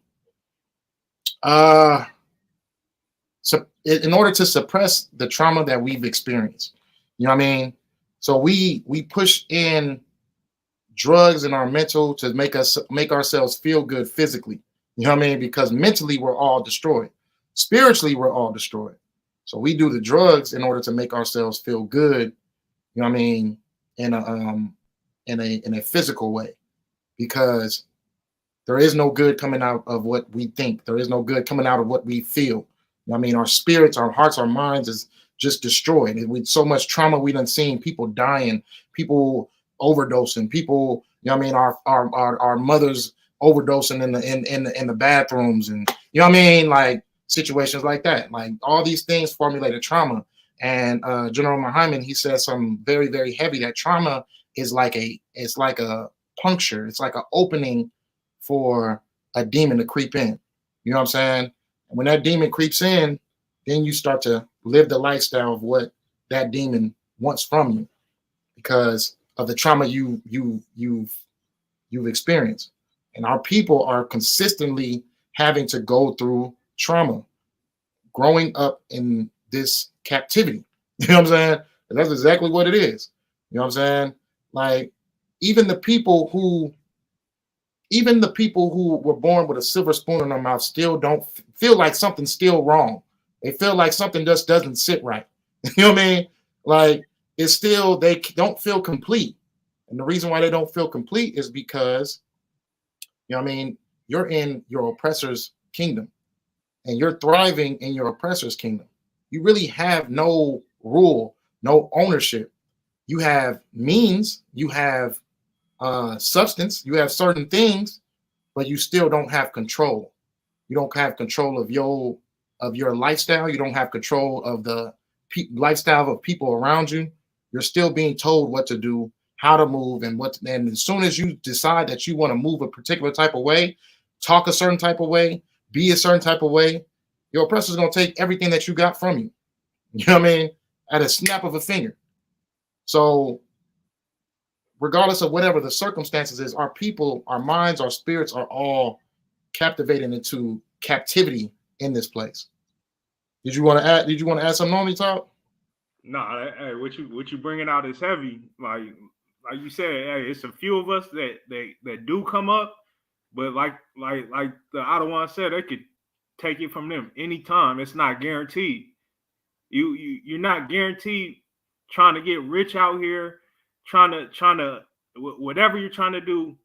So in order to suppress the trauma that we've experienced. You know what I mean? So we push in drugs in our mental to make ourselves feel good physically. You know what I mean? Because mentally we're all destroyed. Spiritually, we're all destroyed. So we do the drugs in order to make ourselves feel good, you know what I mean, in a physical way, because there is no good coming out of what we think. There is no good coming out of what we feel. You know what I mean? Our spirits, our hearts, our minds is just destroyed. And with so much trauma we done seen, people dying, people overdosing, people, you know what I mean, our mothers overdosing in the bathrooms, and you know what I mean, like situations like that. Like all these things formulated trauma. And General Muhammad, he says something very, very heavy, that trauma is like a puncture. It's like an opening for a demon to creep in. You know what I'm saying? When that demon creeps in, then you start to live the lifestyle of what that demon wants from you because of the trauma you've experienced. And our people are consistently having to go through trauma, growing up in this captivity. You know what I'm saying? That's exactly what it is. You know what I'm saying? Like even the people who were born with a silver spoon in their mouth still don't feel like something's still wrong. They feel like something just doesn't sit right. You know what I mean? Like it's still, they don't feel complete. And the reason why they don't feel complete is because, you know what I mean, you're in your oppressor's kingdom and you're thriving in your oppressor's kingdom. You really have no rule, no ownership. You have means, you have substance, you have certain things, but you still don't have control. You don't have control of your lifestyle. You don't have control of the lifestyle of people around you. You're still being told what to do, how to move, and and as soon as you decide that you want to move a particular type of way, talk a certain type of way, be a certain type of way, your oppressor's going to take everything that you got from you. You know what I mean? At a snap of a finger. So regardless of whatever the circumstances is, our people, our minds, our spirits are all captivated into captivity in this place. Did you want to add something on me, Todd? Nah, hey, what you bringing out is heavy. Like you said, hey, it's a few of us that do come up, but like the other one said, they could take it from them anytime. It's not guaranteed. You're not guaranteed trying to get rich out here, trying to whatever you're trying to do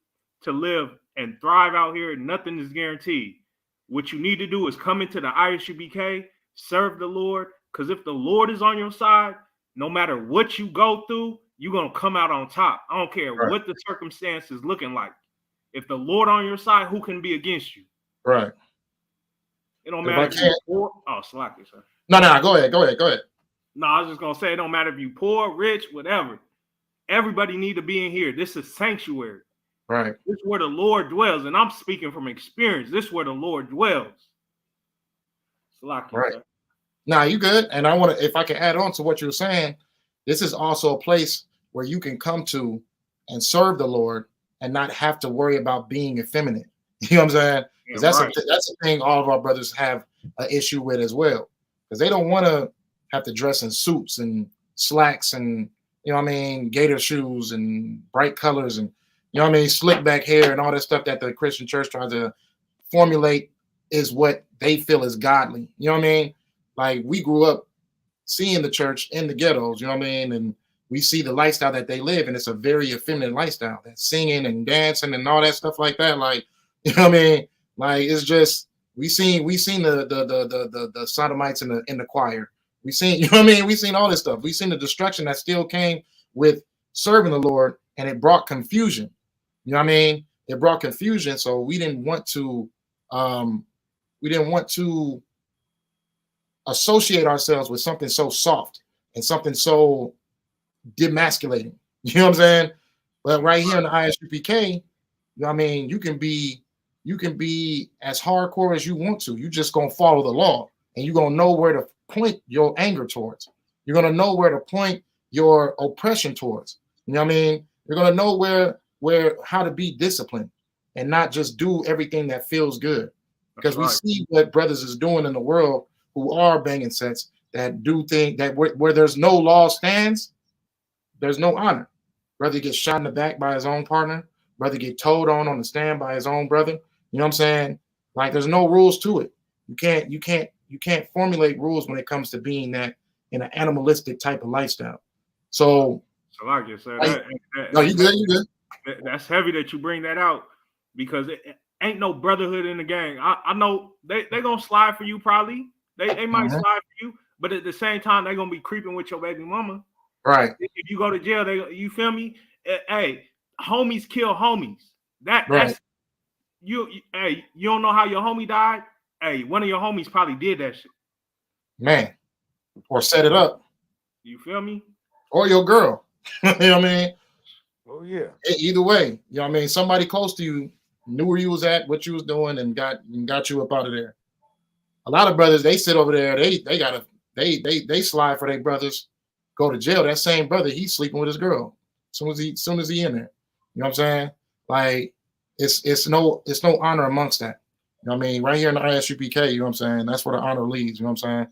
to live and thrive out here. Nothing is guaranteed. What you need to do is come into the Isupk, serve the Lord, because if the Lord is on your side, no matter what you go through, you're gonna come out on top. I don't care Right. what the circumstances looking like. If the Lord on your side, who can be against you? Right. It don't matter if you're poor. Oh, slack it, sir. No, go ahead. No, I was just gonna say it don't matter if you poor, rich, whatever. Everybody need to be in here. This is sanctuary. Right. This is where the Lord dwells, and I'm speaking from experience. This is where the Lord dwells. Slack it, right. Sir. Nah, you good. And I want to, if I can add on to what you're saying, this is also a place where you can come to and serve the Lord and not have to worry about being effeminate. You know what I'm saying? Because that's a thing all of our brothers have an issue with as well. Because they don't want to have to dress in suits and slacks and, you know what I mean, gator shoes and bright colors and, you know what I mean, slick back hair and all that stuff that the Christian church tries to formulate is what they feel is godly. You know what I mean? Like we grew up seeing the church in the ghettos, you know what I mean? And we see the lifestyle that they live, and it's a very effeminate lifestyle. That singing and dancing and all that stuff like that. Like, you know what I mean? Like it's just we seen the sodomites in the choir. We seen, you know what I mean? We seen all this stuff. We seen the destruction that still came with serving the Lord, and it brought confusion. You know what I mean? It brought confusion. So we didn't want to associate ourselves with something so soft and something so demasculating. You know what I'm saying? But right here in the ISUPK, you know what I mean, you can be as hardcore as you want to. You just gonna follow the law, and you're gonna know where to point your anger towards. You're gonna know where to point your oppression towards. You know what I mean? You're gonna know where how to be disciplined and not just do everything that feels good. Because we see what brothers is doing in the world who are banging sets that do things that where there's no law stands, there's no honor. Brother gets shot in the back by his own partner. Brother get told on the stand by his own brother. You know what I'm saying? Like there's no rules to it. You can't formulate rules when it comes to being that in an animalistic type of lifestyle. So like you said, no, you good. That's heavy that you bring that out because it ain't no brotherhood in the gang. I know they gonna slide for you probably. They might slide for you, but at the same time they gonna be creeping with your baby mama. Right. If you go to jail, you feel me? Hey, homies kill homies. That's you. Hey, you don't know how your homie died? Hey, one of your homies probably did that shit. Man, or set it up. You feel me? Or your girl. You know what I mean? Oh yeah. Either way, you know what I mean? Somebody close to you knew where you was at, what you was doing, and got you up out of there. a lot of brothers, they sit over there, they slide for their brothers, go to jail. That same brother, he's sleeping with his girl. Soon as he in there. You know what I'm saying? Like it's no honor amongst that. You know what I mean? Right here in the ISUPK, you know what I'm saying? That's where the honor leads, you know what I'm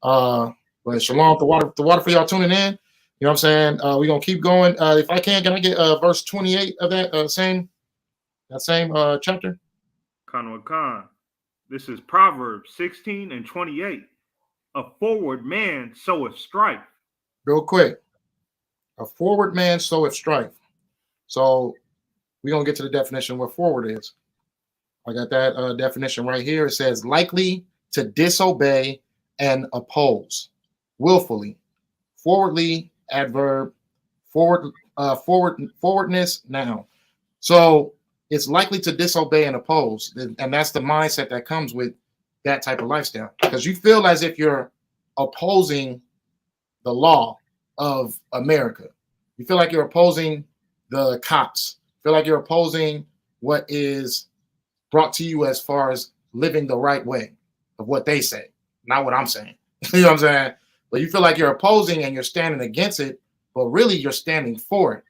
saying? But shalom, the water for y'all tuning in. You know what I'm saying? We're gonna keep going. If I can I get verse 28 of that same chapter? Khan Khan. This is Proverbs 16 and 28. A forward man soweth strife. Real quick. A forward man soweth strife. So we're gonna get to the definition of what forward is. I got that definition right here. It says likely to disobey and oppose willfully. Forwardly, adverb. Forwardness, noun. So it's likely to disobey and oppose, and that's the mindset that comes with that type of lifestyle, because you feel as if you're opposing the law of America. You feel like you're opposing the cops. You feel like you're opposing what is brought to you as far as living the right way of what they say, not what I'm saying. You know what I'm saying? But you feel like you're opposing and you're standing against it, but really you're standing for it,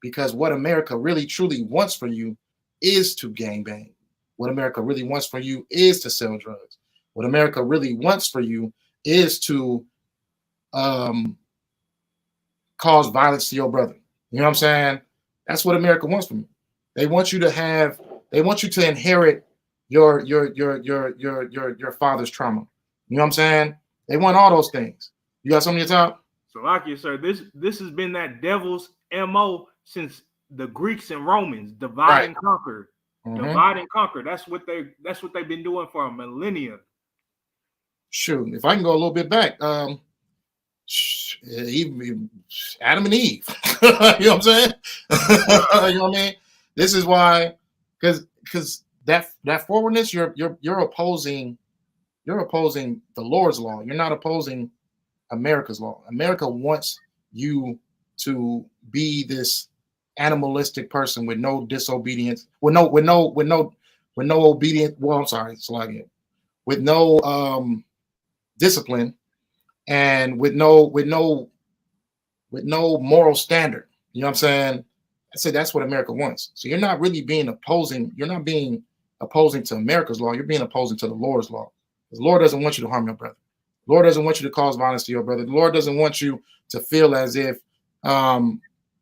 because what America really truly wants for you is to gangbang. What America really wants for you is to sell drugs. What America really wants for you is to cause violence to your brother. You know what I'm saying? That's what America wants from you. They want you to inherit your father's trauma. You know what I'm saying? They want all those things. You got something to top? So, like you, sir, this has been that devil's MO since the Greeks and Romans, divide and conquer. Mm-hmm. Divide and conquer. That's what they've been doing for a millennia. Shoot, if I can go a little bit back, even Adam and Eve. You know what I'm saying? You know what I mean? This is why, because that forwardness, you're opposing the Lord's law. You're not opposing America's law. America wants you to be this animalistic person with no disobedience, with no obedience. Well, I'm sorry, with no discipline, and with no moral standard. You know what I'm saying? I said that's what America wants. So you're not really being opposing. You're not being opposing to America's law. You're being opposing to the Lord's law. The Lord doesn't want you to harm your brother. The Lord doesn't want you to cause violence to your brother. The Lord doesn't want you to feel as if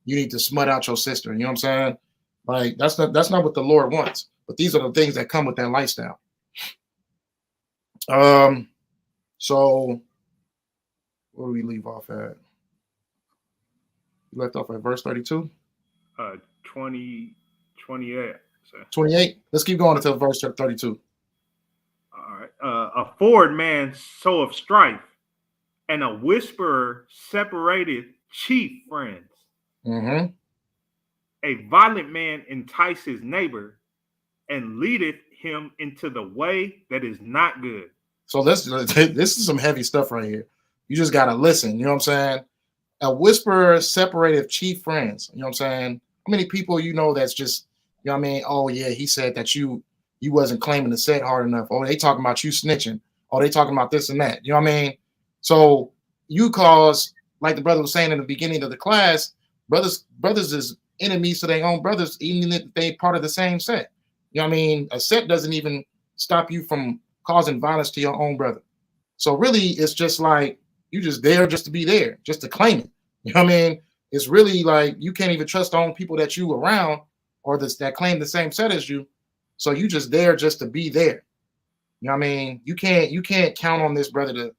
you need to smut out your sister. You know what I'm saying? Like that's not what the Lord wants. But these are the things that come with that lifestyle. So where do we leave off at? We left off at verse 32. 28. 28. Let's keep going until verse 32. All right. A forward man soweth strife, and a whisperer separated chief friends. Mm-hmm. A violent man entice his neighbor, and leadeth him into the way that is not good. So this is some heavy stuff right here. You just gotta listen. You know what I'm saying? A whisperer separated chief friends. You know what I'm saying? How many people you know that's just, you know what I mean? Oh yeah, he said that you wasn't claiming the set hard enough. Oh, they talking about you snitching. Oh, they talking about this and that. You know what I mean? So you cause, like the brother was saying in the beginning of the class, brothers is enemies to their own brothers, even if they part of the same set. You know what I mean? A set doesn't even stop you from causing violence to your own brother. So really, it's just like you just there just to be there, just to claim it. You know what I mean? It's really like you can't even trust on people that you around or that claim the same set as you. So you just there just to be there. You know what I mean? You can't count on this brother to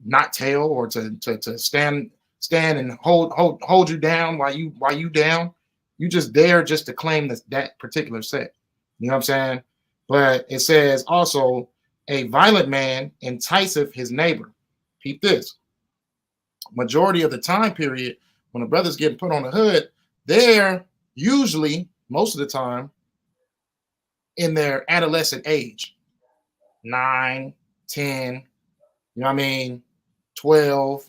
not tell or to stand and hold you down while you down. You just there just to claim that particular set. You know what I'm saying? But it says also a violent man enticeth his neighbor. Keep this. Majority of the time period when a brother's getting put on the hood, they're usually most of the time in their adolescent age, 9, 10, you know what I mean, 12.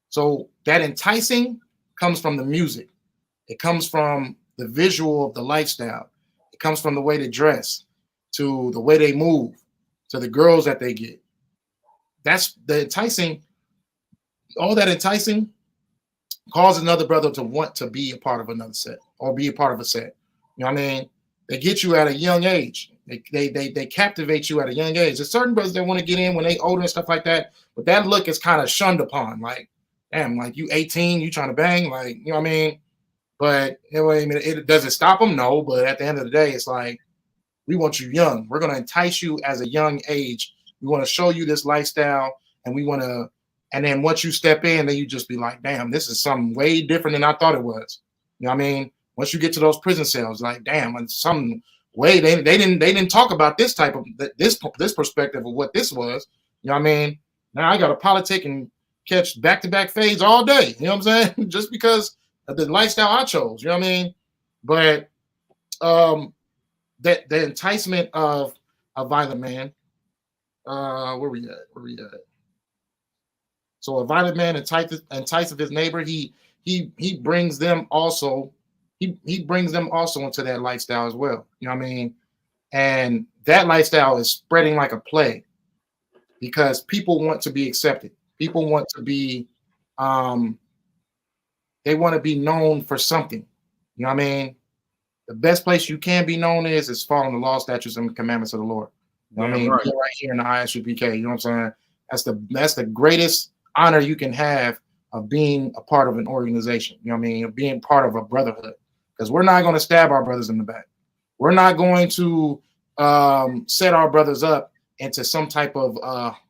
So that enticing comes from the music. It comes from the visual of the lifestyle. It comes from the way they dress, to the way they move, to the girls that they get. That's the enticing. All that enticing causes another brother to want to be a part of another set or be a part of a set. You know what I mean? They get you at a young age. They captivate you at a young age. There's certain brothers that want to get in when they older and stuff like that, but that look is kind of shunned upon. Like, damn, like you 18, you trying to bang, like, you know what I mean? But it doesn't stop them, no. But at the end of the day, it's like, we want you young. We're going to entice you as a young age. We want to show you this lifestyle, and we want to. And then once you step in, then you just be like, damn, this is something way different than I thought it was. You know what I mean? Once you get to those prison cells, like, damn, it's some way they didn't talk about this type of this perspective of what this was. You know what I mean? Now I got to politic and catch back-to-back fades all day. You know what I'm saying? Just because of the lifestyle I chose. You know what I mean? But that the enticement of a violent man. Where we at? So a violent man entices his neighbor. He brings them also. He brings them also into that lifestyle as well. You know what I mean? And that lifestyle is spreading like a plague because people want to be accepted. People want to be, they want to be known for something. You know what I mean? The best place you can be known is following the law, statutes, and commandments of the Lord. You know what I mean? Right here in the Isupk. You know what I'm saying? That's the greatest honor you can have of being a part of an organization. You know what I mean? Of being part of a brotherhood. Because we're not going to stab our brothers in the back. We're not going to set our brothers up into some type of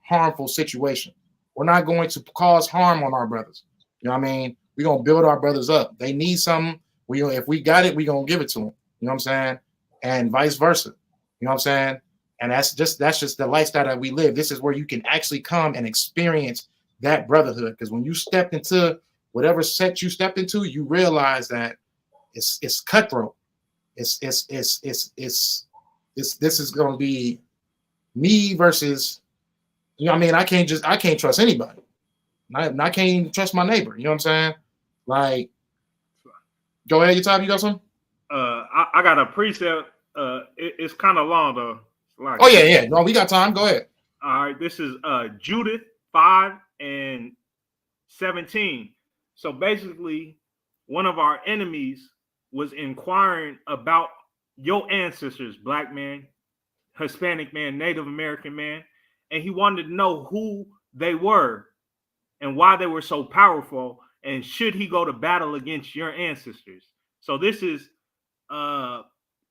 harmful situation. We're not going to cause harm on our brothers. You know what I mean? We're going to build our brothers up. They need something. If we got it, we're going to give it to them. You know what I'm saying? And vice versa. You know what I'm saying? And that's just the lifestyle that we live. This is where you can actually come and experience that brotherhood. Because when you stepped into whatever set you stepped into, you realize that it's cutthroat. This is going to be me versus, you know what I mean? I can't trust anybody. I can't even trust my neighbor. You know what I'm saying? Like, go ahead, you got something? I got a precept. It's kind of long though. Like, oh yeah. No, we got time. Go ahead. All right, this is Judith 5:17. So basically, one of our enemies was inquiring about your ancestors, black man, Hispanic man, Native American man, and he wanted to know who they were and why they were so powerful, and should he go to battle against your ancestors. So this is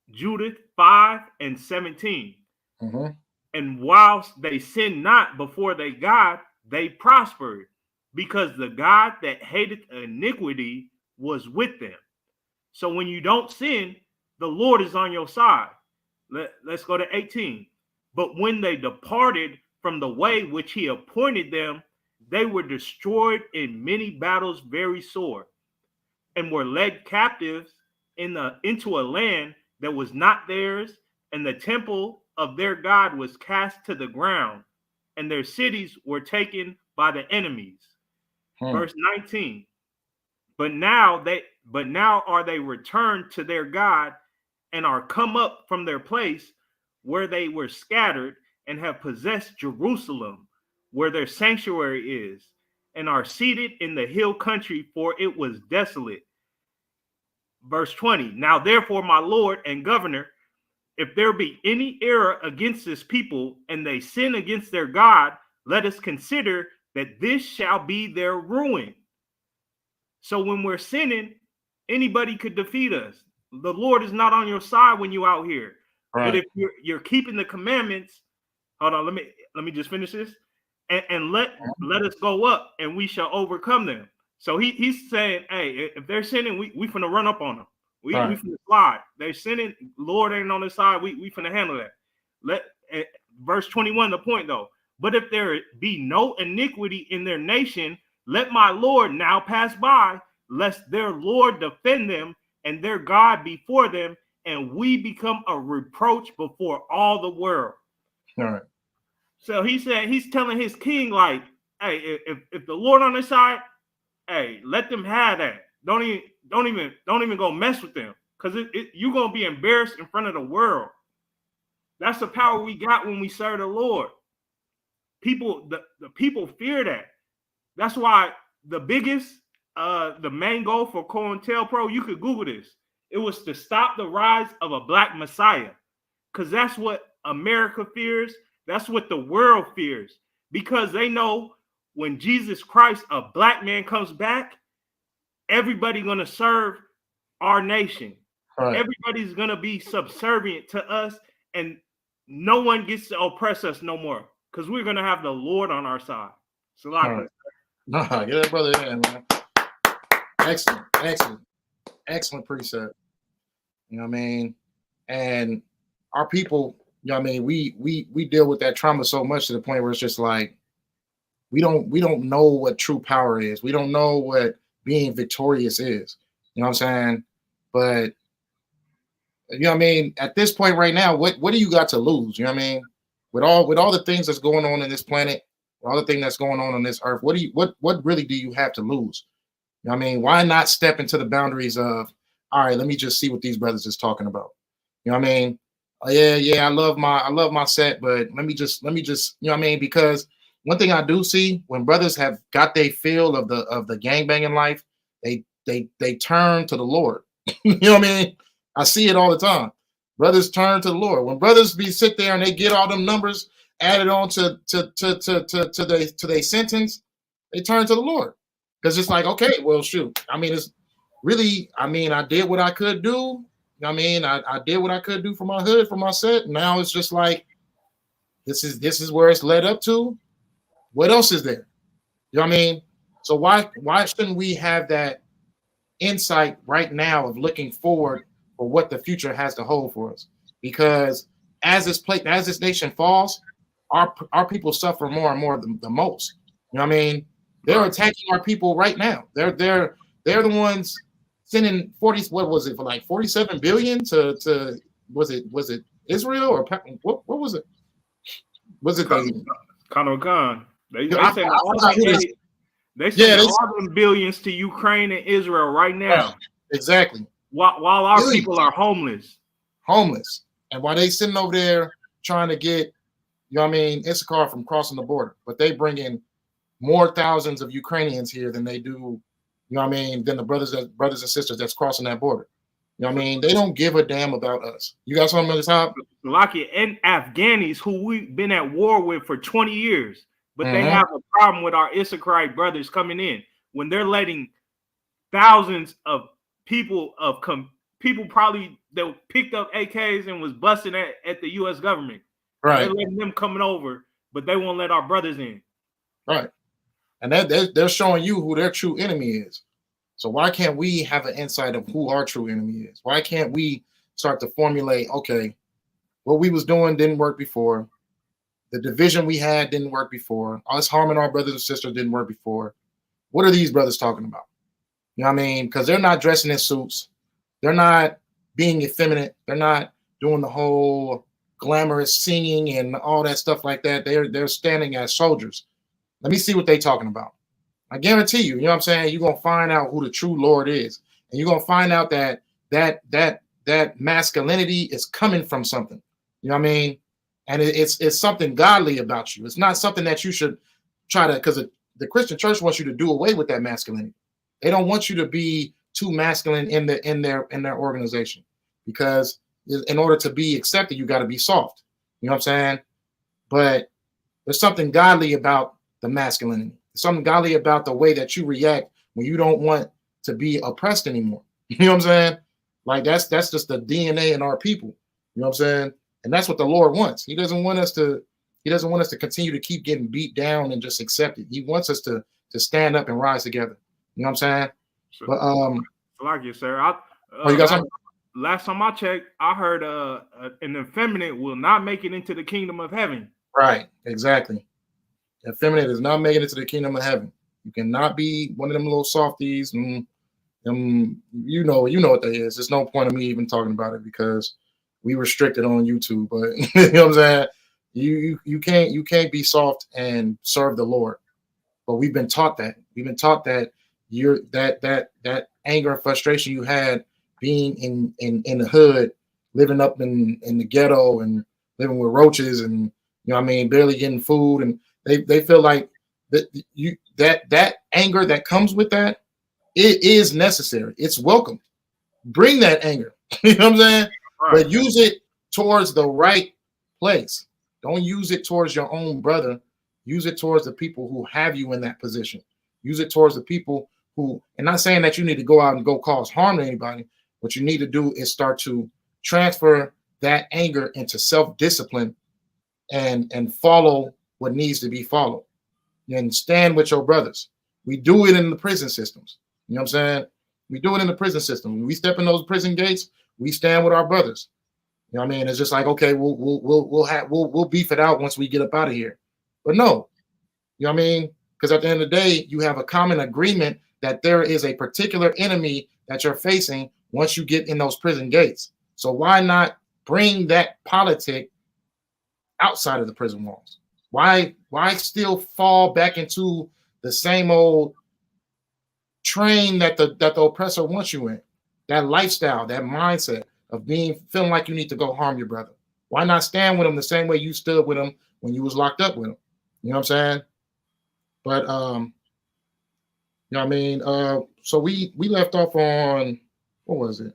Judith 5:17. Mm-hmm. And whilst they sinned not before they God, they prospered, because the God that hated iniquity was with them. So when you don't sin, the Lord is on your side. Let's go to 18. But when they departed from the way which he appointed them, they were destroyed in many battles very sore, and were led captives into a land that was not theirs, and the temple of their God was cast to the ground, and their cities were taken by the enemies. Verse 19. But now are they returned to their God, and are come up from their place where they were scattered, and have possessed Jerusalem, where their sanctuary is, and are seated in the hill country, for it was desolate. Verse 20. Now therefore, my Lord and governor, if there be any error against this people, and they sin against their God, let us consider that this shall be their ruin. So when we're sinning, anybody could defeat us. The Lord is not on your side when you're out here. Right. But if you're keeping the commandments, hold on, let me just finish this, and let us go up, and we shall overcome them. So he's saying, hey, if they're sinning, we finna run up on them. We finna slide. They're sinning. Lord ain't on their side. We finna handle that. Verse 21, the point though. But if there be no iniquity in their nation, let my Lord now pass by, lest their Lord defend them, and their God before them, and we become a reproach before all the world. All right. So he said, he's telling his king, like, hey, if the Lord on their side, hey, let them have that. Don't even go mess with them, because you're gonna be embarrassed in front of the world. That's the power we got when we serve the Lord. People, the people fear that. That's why the main goal for COINTELPRO, you could Google this. It was to stop the rise of a black messiah. Because that's what America fears. That's what the world fears. Because they know when Jesus Christ, a black man, comes back, everybody going to serve our nation. Right. Everybody's going to be subservient to us, and no one gets to oppress us no more, because we're going to have the Lord on our side. So, like, get that brother in, man. Excellent precept. You know what I mean? And our people, you know what I mean, we deal with that trauma so much to the point where it's just like we don't know what true power is. We don't know what being victorious is. You know what I'm saying? But you know what I mean, at this point right now, what do you got to lose? You know what I mean? With all the things that's going on in this planet, all the things that's going on this earth, what really do you have to lose? You know what I mean? Why not step into the boundaries of, all right, let me just see what these brothers is talking about. You know what I mean? Yeah, I love my set, but let me just, you know what I mean? Because one thing I do see, when brothers have got their feel of the gangbanging life, they turn to the Lord. You know what I mean? I see it all the time. Brothers turn to the Lord. When brothers sit there and they get all them numbers added on to their sentence, they turn to the Lord. Because it's like, okay, well, shoot. I mean, it's really, I mean, I did what I could do. You know what I mean? I did what I could do for my hood, for my set. Now it's just like, this is where it's led up to. What else is there? You know what I mean? So why shouldn't we have that insight right now of looking forward for what the future has to hold for us? Because as this nation falls, our people suffer more and more the most. You know what I mean? They're attacking our people right now. They're the ones sending 47 billion to was it Israel or what was it? Was it Khan? They send all them billions to Ukraine and Israel right now. Right. Exactly. While our people are homeless. And while they sitting over there trying to get, you know what I mean, Isupk from crossing the border, but they bring in more thousands of Ukrainians here than they do, you know what I mean, than the brothers and sisters that's crossing that border. You know what I mean? They don't give a damn about us. You got something on the top? Slovakia and Afghanis who we've been at war with for 20 years, but they have a problem with our Issacharite brothers coming in when they're letting thousands of people probably that picked up AKs and was busting at the U.S. government. Right. They're letting them coming over, but they won't let our brothers in. Right. And they're showing you who their true enemy is. So why can't we have an insight of who our true enemy is? Why can't we start to formulate, okay, what we was doing didn't work before. The division we had didn't work before. Us harming our brothers and sisters didn't work before. What are these brothers talking about? You know what I mean? Because they're not dressing in suits. They're not being effeminate. They're not doing the whole glamorous singing and all that stuff like that. They're standing as soldiers. Let me see what they're talking about. I guarantee you, you know what I'm saying? You're going to find out who the true Lord is. And you're going to find out that masculinity is coming from something. You know what I mean? And it's something godly about you. It's not something that you should try to, because the Christian church wants you to do away with that masculinity. They don't want you to be too masculine in their organization, because in order to be accepted, you got to be soft. You know what I'm saying? But there's something godly about the masculinity. There's something godly about the way that you react when you don't want to be oppressed anymore. You know what I'm saying? Like that's just the DNA in our people. You know what I'm saying? And that's what the Lord wants. He doesn't want us to continue to keep getting beat down and just accept it. He wants us to stand up and rise together. You know what I'm saying? So, but like you, sir. you got something? Last time I checked, I heard an effeminate will not make it into the kingdom of heaven. Right, exactly. Effeminate is not making it to the kingdom of heaven. You cannot be one of them little softies. You know what that is. There's no point of me even talking about it because we restrict it on YouTube. But you know what I'm saying? You can't be soft and serve the Lord. But we've been taught that. We've been taught that that anger and frustration you had being in the hood, living up in the ghetto and living with roaches and, you know what I mean, barely getting food. And they feel like that anger that comes with that, it is necessary. It's welcome. Bring that anger. You know what I'm saying? Right. But use it towards the right place. Don't use it towards your own brother. Use it towards the people who have you in that position. Use it towards the people who, and not saying that you need to go out and go cause harm to anybody. What you need to do is start to transfer that anger into self-discipline and follow what needs to be followed. And stand with your brothers. We do it in the prison systems. You know what I'm saying? We do it in the prison system. When we step in those prison gates, we stand with our brothers. You know what I mean? It's just like, okay, we'll beef it out once we get up out of here. But no, you know what I mean? Because at the end of the day, you have a common agreement that there is a particular enemy that you're facing once you get in those prison gates. So why not bring that politic outside of the prison walls? Why still fall back into the same old train that the oppressor wants you in? That lifestyle, that mindset of feeling like you need to go harm your brother. Why not stand with him the same way you stood with him when you was locked up with him? You know what I'm saying? But you know what I mean? So we left off on, what was it?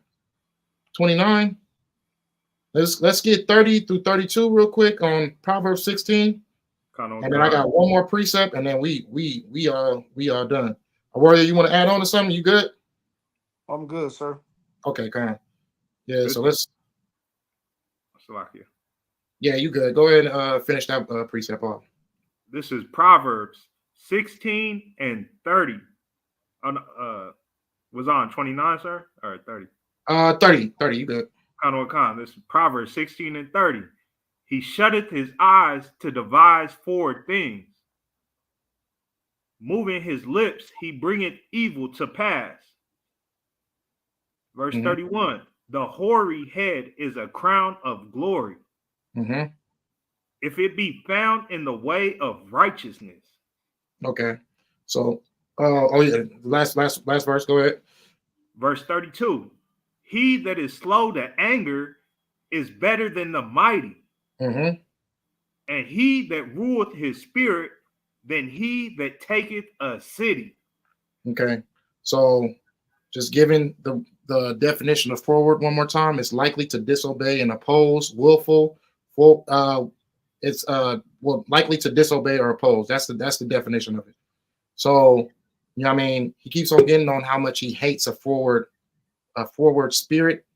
29. Let's get 30 through 32 real quick on Proverbs 16. And then I got one more precept, and then we are done. Warrior, you want to add on to something? You good? I'm good, sir. Okay, kind of. Yeah, so let's. Yeah, you good. Go ahead and finish that precept off. This is Proverbs 16 and 30. Was on 29, sir? Or 30? 30, you good. This is Proverbs 16 and 30. He shutteth his eyes to devise forward things. Moving his lips, he bringeth evil to pass. Verse 31. The hoary head is a crown of glory. If it be found in the way of righteousness. Okay. So, yeah, last verse, go ahead. Verse 32. He that is slow to anger is better than the mighty. And he that ruleth his spirit than he that taketh a city. Okay. So just giving the definition of forward one more time, it's likely to disobey and oppose, willful, it's likely to disobey or oppose. That's the definition of it. So, you know what I mean? He keeps on getting on how much he hates a forward spirit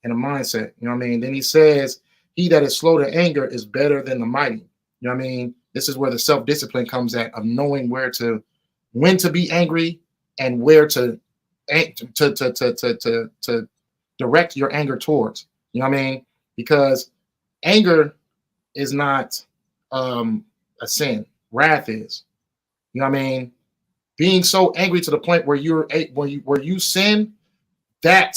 and a mindset. You know what I mean? Then he says, he that is slow to anger is better than the mighty. You know what I mean? This is where the self-discipline comes at, of knowing when to be angry and where to direct your anger towards. You know what I mean? Because anger is not a sin. Wrath is. You know what I mean? Being so angry to the point where you sin, that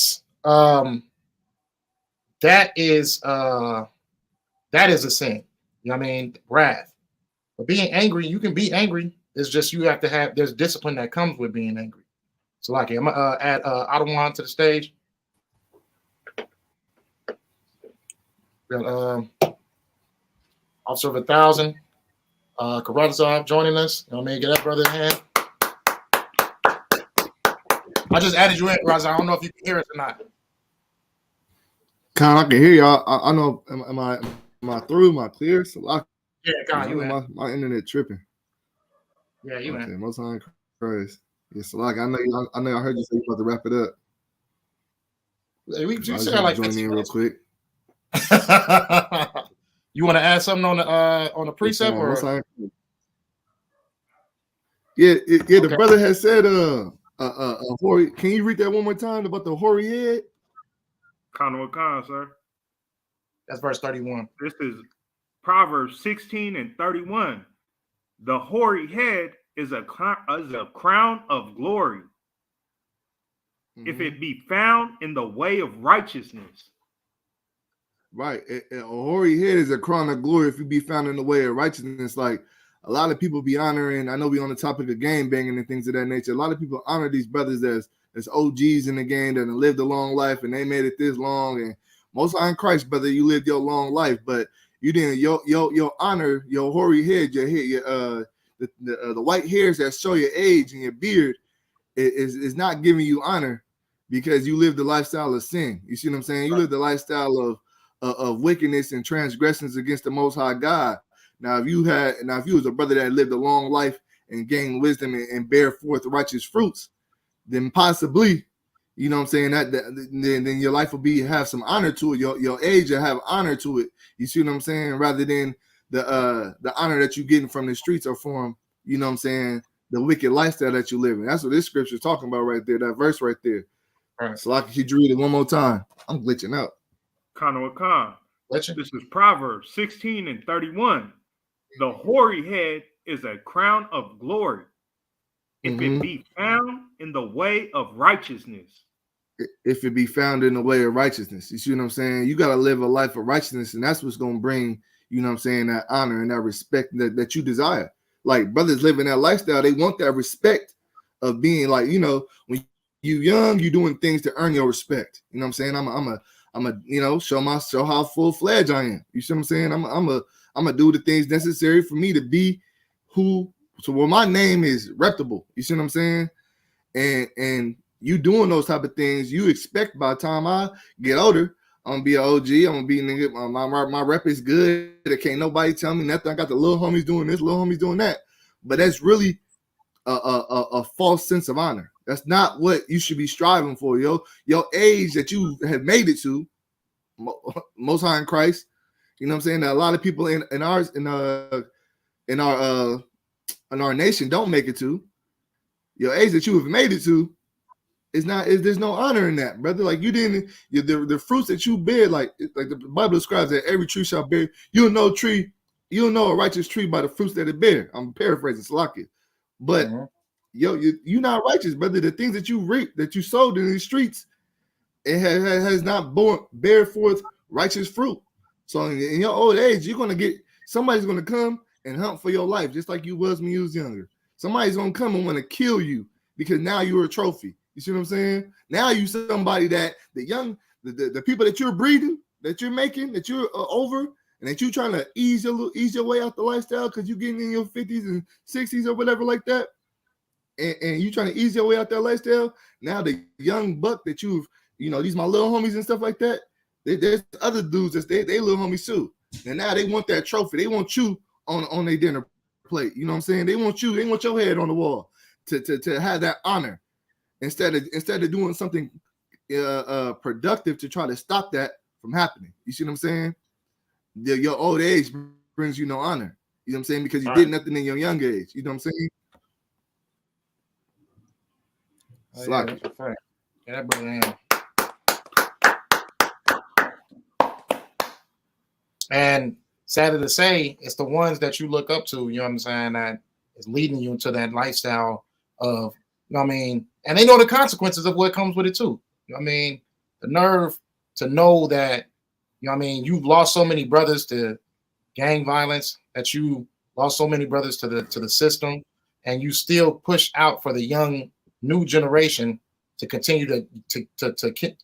is a sin. You know what I mean? Wrath. But being angry, you can be angry. It's just you have to there's discipline that comes with being angry. So, like, I'm gonna add Adawan to the stage. Officer of 1,000, Karazov joining us. You know what I mean? Get that brother in hand. I just added you in, Karazov. I don't know if you can hear us or not. Con, I can hear y'all. I know. Am I through? Am I clear? So yeah, Con, you in. My internet tripping. Yeah, you okay, in. Most time, Christ. Yeah, so I know. I heard you say you about to wrap it up. We said like join in real quick. You want to add something on the precept or? Yeah. Okay. The brother has said hoary. Can you read that one more time about the hoary head? Khan, sir. That's verse 31. This is Proverbs 16 and 31. The hoary head is a crown of glory. If it be found in the way of righteousness. Right. A hoary head is a crown of glory if you be found in the way of righteousness. Like, a lot of people be honoring, I know we on the topic of game banging and things of that nature. A lot of people honor these brothers as OGs in the game that have lived a long life and they made it this long. And most in Christ, brother, you lived your long life. But you didn't your honor, your hoary head, your hair, the white hairs that show your age and your beard is not giving you honor because you live the lifestyle of sin. You see what I'm saying? You live the lifestyle of wickedness and transgressions against the Most High God. Now, if you was a brother that lived a long life and gained wisdom and bear forth righteous fruits, then possibly, you know what I'm saying, then your life will have some honor to it. Your age will have honor to it. You see what I'm saying? Rather than the honor that you're getting from the streets or from, you know what I'm saying, the wicked lifestyle that you live in. That's what this scripture is talking about right there, that verse right there. Right. So I can read it one more time. I'm glitching out. Khan. This Glitching? is Proverbs 16:31. The hoary head is a crown of glory, if it be found in the way of righteousness. If it be found in the way of righteousness. You see what I'm saying? You got to live a life of righteousness, and that's what's going to bring, you know what I'm saying, that honor and that respect that you desire. Like brothers living that lifestyle, they want that respect of being like, you know, when you young, you doing things to earn your respect. You know what I'm saying? I'm a you know, show how full-fledged I am. You see what I'm saying? I'm gonna do the things necessary for me to be where my name is reputable. You see what I'm saying? And you doing those type of things, you expect by the time I get older, I'm gonna be an OG. I'm gonna be nigga. My rep is good. There can't nobody tell me nothing. I got the little homies doing this, little homies doing that. But that's really a false sense of honor. That's not what you should be striving for, yo. Your age that you have made it to, Most High in Christ. You know what I'm saying? That a lot of people in our nation don't make it to. Your age that you have made it to there's no honor in that, brother. Like you didn't the fruits that you bear, like the Bible describes that every tree shall bear. You'll know a righteous tree by the fruits that it bear. I'm paraphrasing Salakia. But you're not righteous, brother. The things that you reap, that you sowed in these streets, it has not bear forth righteous fruit. So in your old age, somebody's gonna come and hunt for your life, just like you was when you was younger. Somebody's gonna come and want to kill you because now you're a trophy. You see what I'm saying? Now you somebody that the people that you're breeding, that you're making, that you're over, and that you're trying to ease your way out the lifestyle because you're getting in your 50s and 60s or whatever like that, and you trying to ease your way out that lifestyle. Now the young buck that these my little homies and stuff like that. There's other dudes that they little homies too, and now they want that trophy. They want you on their dinner plate. You know what I'm saying? They want you. They want your head on the wall to have that honor. Instead of doing something productive to try to stop that from happening. You see what I'm saying? Your old age brings you no honor. You know what I'm saying? Because you did nothing in your young age. You know what I'm saying? That brother. And sad to say, it's the ones that you look up to, you know what I'm saying, that is leading you into that lifestyle of, you know what I mean? And they know the consequences of what comes with it too. You know what I mean? The nerve to know that, you know what I mean, you've lost so many brothers to gang violence, that you lost so many brothers to the system, and you still push out for the young new generation to continue to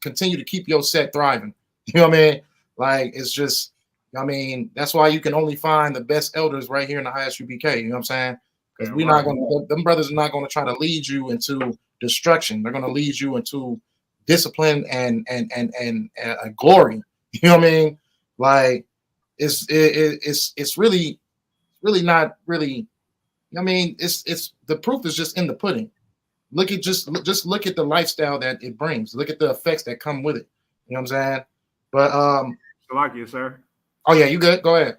continue to keep your set thriving. You know what I mean? Like, it's just, you know what I mean, that's why you can only find the best elders right here in the ISUPK. You know what I'm saying? Because we're not going to, them brothers are not going to try to lead you into destruction. They're going to lead you into discipline and glory. You know what I mean? Like, it's really not really. You know what I mean? It's the proof is just in the pudding. Look at just look at the lifestyle that it brings. Look at the effects that come with it. You know what I'm saying? But like you, sir. Oh yeah, you good? Go ahead.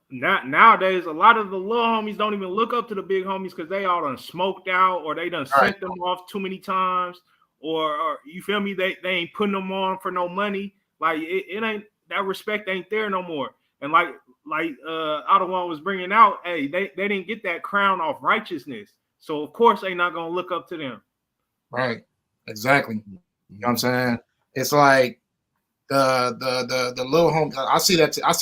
Nowadays, a lot of the little homies don't even look up to the big homies because they all done smoked out, or they done sent them off too many times, or you feel me? They ain't putting them on for no money. Like it ain't, that respect ain't there no more. And like Ottawa was bringing out, hey, they didn't get that crown off righteousness, so of course they not gonna look up to them. Right. Exactly. You know what I'm saying? It's like the little homies. I see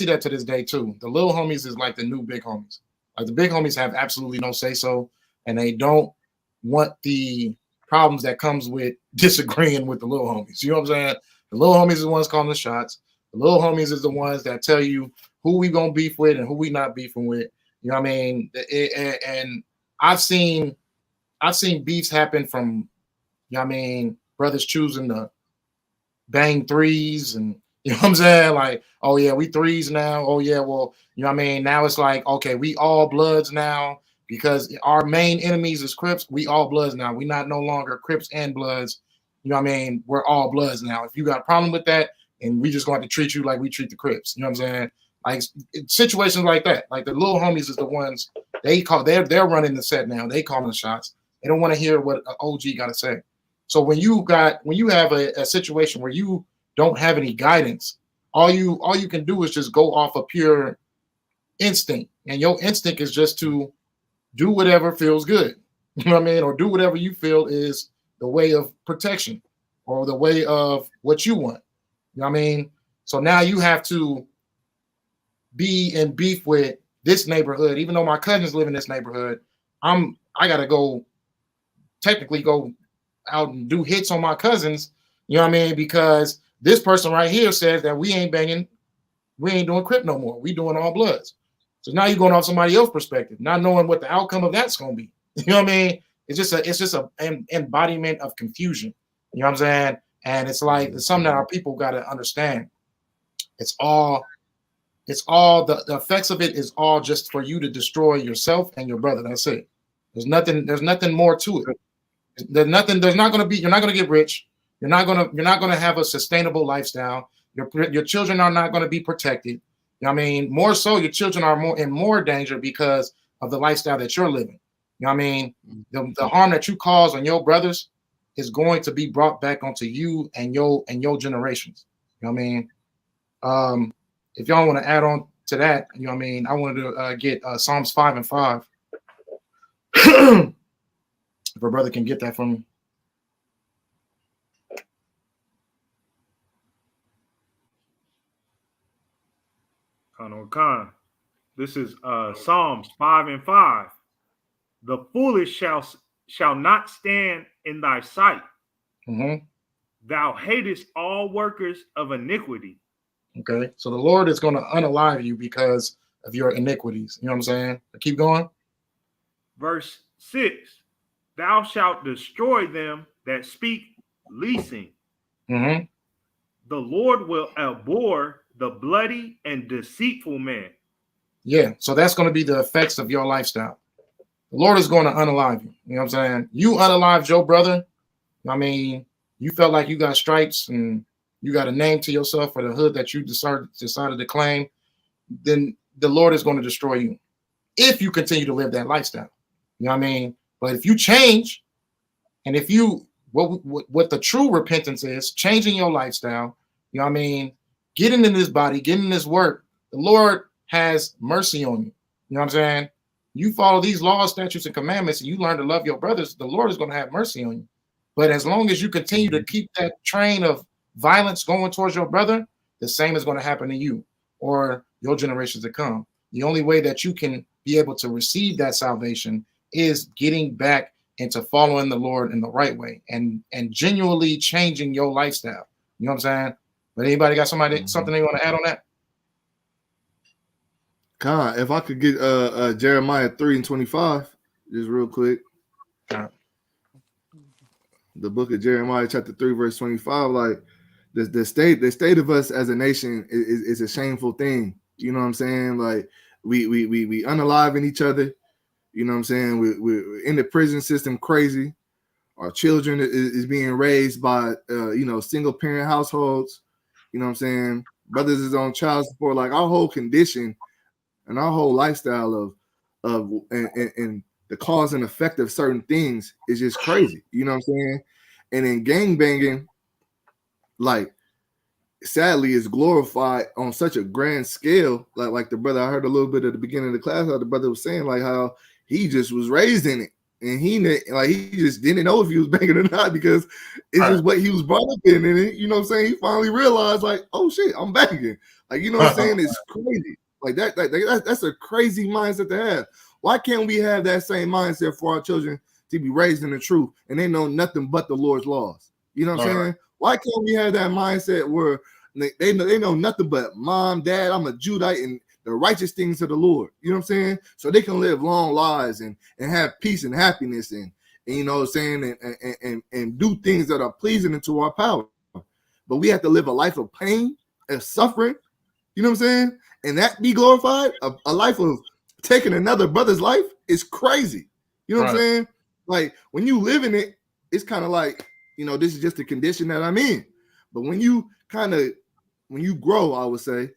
that to this day too. The little homies is like the new big homies. Like the big homies have absolutely no say so, and they don't want the problems that comes with disagreeing with the little homies. You know what I'm saying? The little homies is the ones calling the shots. The little homies is the ones that tell you who we gonna beef with and who we not beefing with. You know what I mean? And I've seen beefs happen from, you know what I mean, brothers choosing to bang threes, and you know what I'm saying? Like, oh yeah, we threes now. Oh yeah, well, you know what I mean? Now it's like, okay, we all bloods now because our main enemies is Crips. We all bloods now. We not no longer Crips and Bloods. You know what I mean? We're all bloods now. If you got a problem with that, and we just going to treat you like we treat the Crips. You know what I'm saying? Like situations like that. Like the little homies is the ones they're running the set now. They calling the shots. They don't want to hear what an OG got to say. So when you have a situation where you don't have any guidance, all you can do is just go off of pure instinct, and your instinct is just to do whatever feels good. You know what I mean? Or do whatever you feel is the way of protection or the way of what you want. You know what I mean? So now you have to be in beef with this neighborhood, even though my cousins live in this neighborhood. I gotta technically go out and do hits on my cousins, you know what I mean? Because this person right here says that we ain't banging, we ain't doing Crip no more. We doing all bloods. So now you're going off somebody else's perspective, not knowing what the outcome of that's gonna be. You know what I mean? It's just an embodiment of confusion. You know what I'm saying? And it's like it's something that our people got to understand. It's all the effects of it is all just for you to destroy yourself and your brother. That's it. There's nothing more to it. You're not going to get rich. You're not going to have a sustainable lifestyle. Your children are not going to be protected. You know what I mean? More so, your children are in more danger because of the lifestyle that you're living. You know what I mean? The harm that you cause on your brothers is going to be brought back onto you and your generations. You know what I mean? If y'all want to add on to that, you know what I mean? I wanted to get Psalms 5 and 5. If a brother can get that from me. Khan. This is Psalms 5 and 5. The foolish shall not stand in thy sight. Mm-hmm. Thou hatest all workers of iniquity. Okay, so the Lord is going to unalive you because of your iniquities. You know what I'm saying? Keep going. Verse 6. Thou shalt destroy them that speak leasing. Mm-hmm. The Lord will abhor the bloody and deceitful man. Yeah, so that's going to be the effects of your lifestyle. The Lord is going to unalive you. You know what I'm saying? You unalived your brother. I mean, you felt like you got stripes and you got a name to yourself for the hood that you decided to claim. Then the Lord is going to destroy you if you continue to live that lifestyle. You know what I mean? But if you change, and if you what the true repentance is, changing your lifestyle, you know what I mean? Getting in this body, getting in this work, the Lord has mercy on you. You know what I'm saying? You follow these laws, statutes, and commandments, and you learn to love your brothers, the Lord is going to have mercy on you. But as long as you continue to keep that train of violence going towards your brother, the same is going to happen to you or your generations to come. The only way that you can be able to receive that salvation is getting back into following the Lord in the right way and genuinely changing your lifestyle. You know what I'm saying? But anybody got something they want to add on that? God, if I could get Jeremiah 3 and 25, just real quick. The book of Jeremiah, chapter 3, verse 25, like the state of us as a nation is a shameful thing. You know what I'm saying? Like we unaliving each other. You know what I'm saying? We're in the prison system crazy. Our children is being raised by single parent households. You know what I'm saying? Brothers is on child support. Like our whole condition and our whole lifestyle of the cause and effect of certain things is just crazy. You know what I'm saying? And then gang banging, like, sadly, is glorified on such a grand scale. Like the brother, I heard a little bit at the beginning of the class how the brother was saying, like, how he just was raised in it. And he just didn't know if he was banging or not because it's just what he was brought up in. And you know what I'm saying? He finally realized, like, oh shit, I'm banging. Like, you know what I'm saying? It's crazy. Like that's a crazy mindset to have. Why can't we have that same mindset for our children to be raised in the truth and they know nothing but the Lord's laws? You know what I'm saying? Why can't we have that mindset where they know nothing but mom, dad, I'm a Judite, and the righteous things of the Lord. You know what I'm saying? So they can live long lives and have peace and happiness and you know what I'm saying, and do things that are pleasing into our power. But we have to live a life of pain and suffering. You know what I'm saying? And that be glorified. A life of taking another brother's life is crazy. You know what I'm saying? Like when you live in it, it's kind of like, you know, this is just the condition that I'm in. But when you grow, I would say,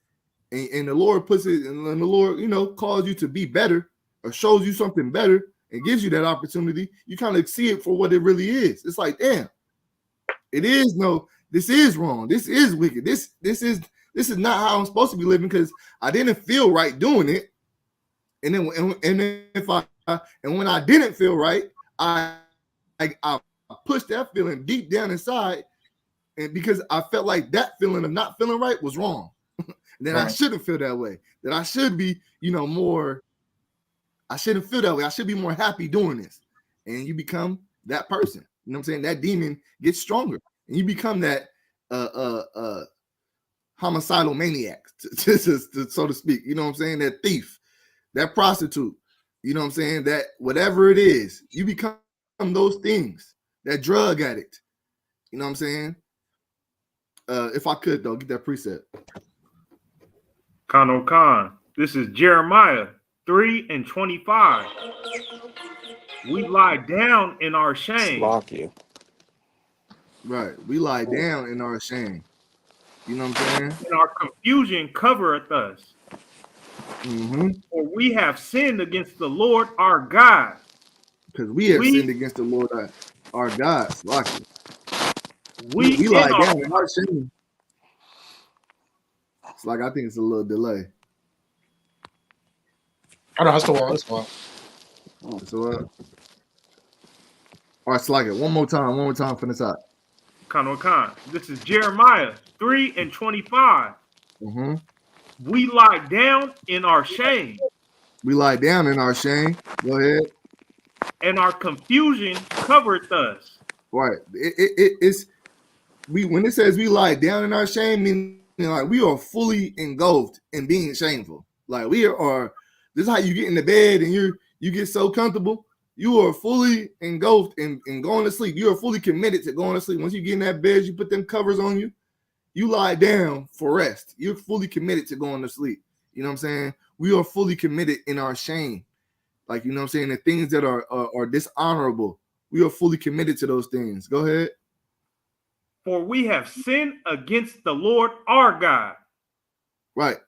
and the Lord puts it, and the Lord, you know, calls you to be better or shows you something better and gives you that opportunity, you kind of see it for what it really is. It's like, damn, this is wrong. This is wicked. This is not how I'm supposed to be living because I didn't feel right doing it. And then when I didn't feel right, I pushed that feeling deep down inside, and because I felt like that feeling of not feeling right was wrong. Then I shouldn't feel that way. That I should be, you know, more. I shouldn't feel that way. I should be more happy doing this. And you become that person. You know what I'm saying? That demon gets stronger, and you become that homicidal maniac, so to speak. You know what I'm saying? That thief, that prostitute. You know what I'm saying? That whatever it is, you become those things. That drug addict. You know what I'm saying? If I could, though, get that preset. Khan, this is Jeremiah 3:25. We lie down in our shame. Right. We lie down in our shame. You know what I'm saying? And our confusion covereth us. For we have sinned against the Lord our God. Because we have sinned against the Lord our God. We lie down in our shame. It's like, I think it's a little delay. I know, that's the one. That's one. So, all right, Slack it. One more time from the top. Khan. This is Jeremiah 3:25. We lie down in our shame. We lie down in our shame. Go ahead. And our confusion covereth us. Right. It's when it says we lie down in our shame, meaning like we are fully engulfed in being shameful. Like we are. This is how you get in the bed and you get so comfortable. You are fully engulfed in going to sleep. You are fully committed to going to sleep. Once you get in that bed, you put them covers on you. You lie down for rest. You're fully committed to going to sleep. You know what I'm saying? We are fully committed in our shame. Like, you know what I'm saying? The things that are dishonorable. We are fully committed to those things. Go ahead. For we have sinned against the Lord our God. Right.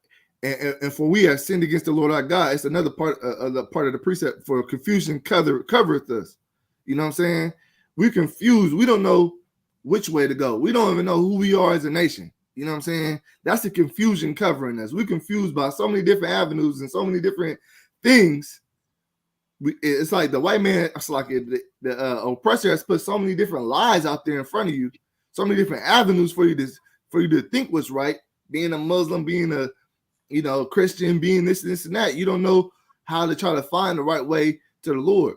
And for we have sinned against the Lord our God. It's another part of the precept. For confusion covereth us. You know what I'm saying? We're confused. We don't know which way to go. We don't even know who we are as a nation. You know what I'm saying? That's the confusion covering us. We're confused by so many different avenues and so many different things. It's like the white man, it's like the oppressor has put so many different lies out there in front of you, so many different avenues for you to think what's right. Being a Muslim, being a Christian, being this and that. You don't know how to try to find the right way to the Lord.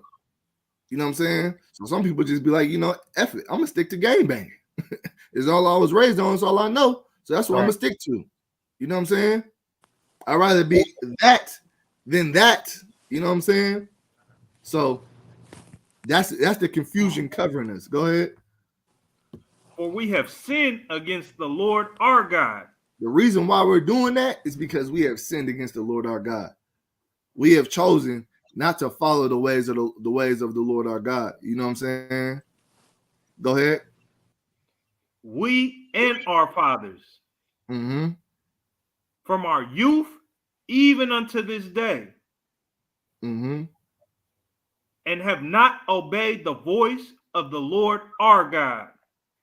You know what I'm saying? So some people just be like, F it. I'm gonna stick to game banging. It's all I was raised on. It's all I know. So that's what I'm gonna stick to. You know what I'm saying? I'd rather be that than that. You know what I'm saying? So that's the confusion covering us. Go ahead. For we have sinned against the Lord our God. The reason why we're doing that is because we have sinned against the Lord our God. We have chosen not to follow the ways of the Lord our God. You know what I'm saying? Go ahead. We and our fathers, from our youth even unto this day, and have not obeyed the voice of the Lord our God.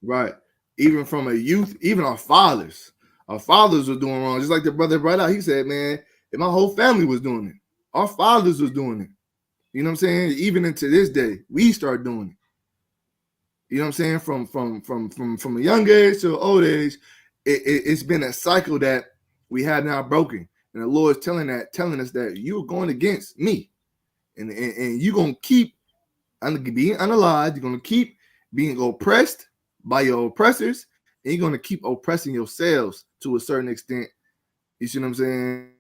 Right. Even from a youth, even our fathers were doing wrong. Just like the brother brought out, he said, man, if my whole family was doing it, our fathers was doing it. You know what I'm saying? Even into this day, we start doing it. You know what I'm saying? From a young age to old age, it's been a cycle that we have now broken. And the Lord's telling us that you're going against me. And you're going to keep being unalive. You're going to keep being oppressed by your oppressors. And you're going to keep oppressing yourselves to a certain extent. You see what I'm saying?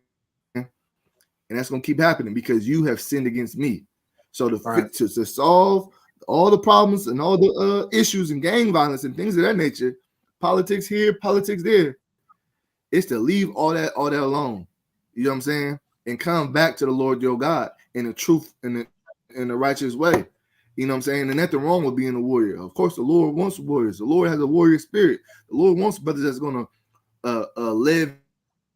and that's gonna keep happening because you have sinned against me. So Right. to solve all the problems and all the issues and gang violence and things of that nature, politics here, politics there, it's to leave all that alone. You know what I'm saying? And come back to the Lord your God in the truth and in the righteous way. You know what I'm saying? And nothing wrong with being a warrior. Of course, the Lord wants warriors. The Lord has a warrior spirit. The Lord wants brothers that's gonna live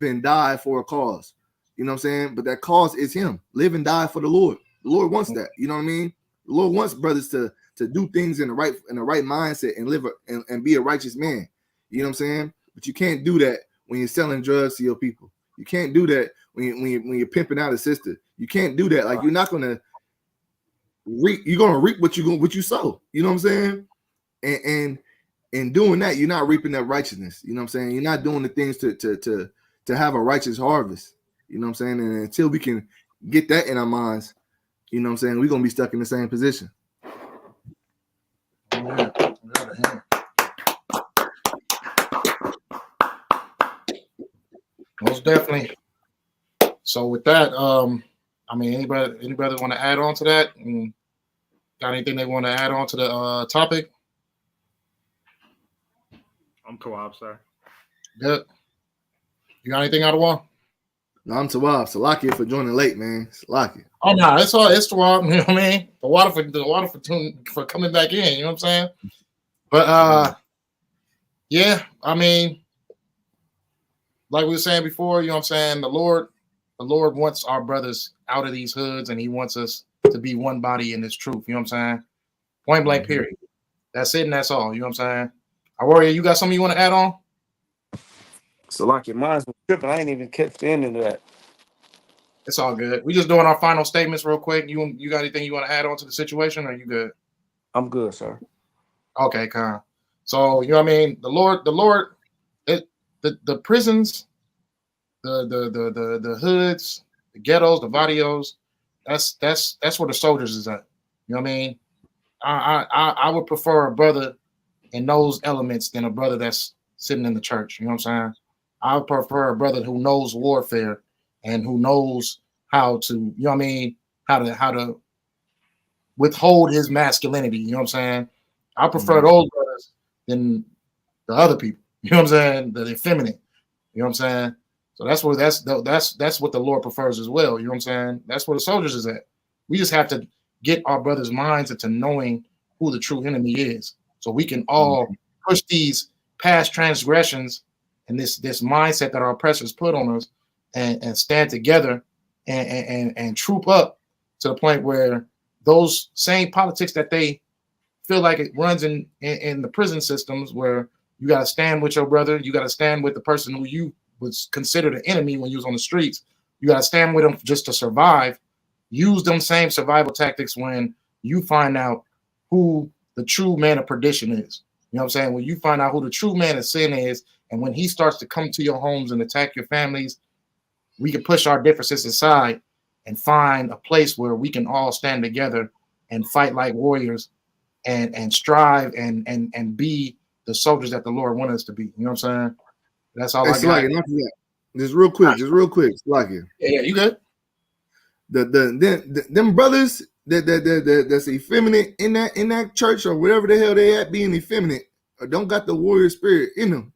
and die for a cause. You know what I'm saying? But that cause is him. Live and die for the Lord. The Lord wants that. You know what I mean? The Lord wants brothers to do things in the right mindset and live and be a righteous man. You know what I'm saying? But you can't do that when you're selling drugs to your people. You can't do that when you're pimping out a sister. You can't do that. Like you're not gonna reap. You're gonna reap what you sow. You know what I'm saying? And in doing that, you're not reaping that righteousness. You know what I'm saying? You're not doing the things to have a righteous harvest. You know what I'm saying? And until we can get that in our minds, you know what I'm saying, we're gonna be stuck in the same position. Most definitely. So with that, I mean, anybody want to add on to that? And got anything they want to add on to the topic? I'm Tawab, sir. Good. You got anything out of wall? No, I'm Tawab. Salakia for joining late, man. Salakia. Oh no, it's Tawab. You know what I mean? The water for coming back in. You know what I'm saying? But yeah, I mean, like we were saying before, you know what I'm saying? The Lord wants our brothers out of these hoods, and he wants us to be one body in this truth. You know what I'm saying? Point blank, period. That's it, and that's all. You know what I'm saying? Warrior, you got something you want to add on? So like your mind's been tripping. I ain't even catch the end of that. It's all good. We just doing our final statements real quick. You got anything you want to add on to the situation, or are you good? I'm good, sir. Okay, Con. So you know what I mean? The Lord, the prisons, the hoods, the ghettos, the barrios, that's where the soldiers is at. You know what I mean? I would prefer a brother in those elements than a brother that's sitting in the church. You know what I'm saying? I would prefer a brother who knows warfare and who knows how to, you know what I mean, how to withhold his masculinity. You know what I'm saying? I prefer those brothers than the other people. You know what I'm saying? The effeminate. You know what I'm saying? So that's what the Lord prefers as well. You know what I'm saying? That's where the soldiers is at. We just have to get our brothers' minds into knowing who the true enemy is, so we can all push these past transgressions and this mindset that our oppressors put on us, and stand together and troop up to the point where those same politics that they feel like it runs in the prison systems, where you got to stand with your brother, you got to stand with the person who you was considered an enemy when you was on the streets, you got to stand with them just to survive. Use them same survival tactics when you find out who the true man of perdition is. You know what I'm saying? When you find out who the true man of sin is, and when he starts to come to your homes and attack your families, we can push our differences aside and find a place where we can all stand together and fight like warriors and strive and be the soldiers that the Lord wants us to be. You know what I'm saying? That's all I got. Just real quick, Salakia. Yeah, you good? Them brothers that's effeminate in that church or whatever the hell they at being effeminate or don't got the warrior spirit in them,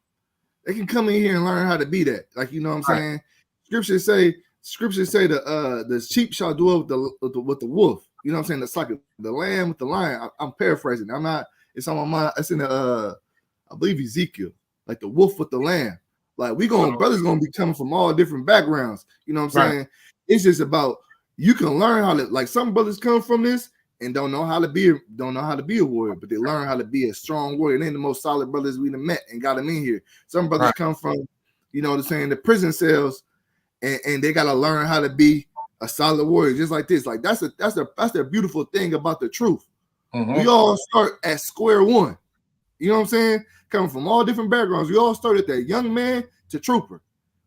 they can come in here and learn how to be that. Like, you know what I'm saying? Scriptures say the sheep shall dwell with the wolf. You know what I'm saying? It's like the lamb with the lion. I'm paraphrasing. It's on my mind. It's in the I believe Ezekiel, like the wolf with the lamb. Like brothers gonna be coming from all different backgrounds. You know what I'm saying? It's just about you can learn how to, like, some brothers come from this and don't know how to be a warrior, but they learn how to be a strong warrior. They're the most solid brothers we done met and got them in here. Some brothers come from, you know what I'm saying, the prison cells, and they gotta learn how to be a solid warrior, just like this. Like that's the beautiful thing about the truth. We all start at square one. You know what I'm saying? Coming from all different backgrounds. We all started that young man to trooper.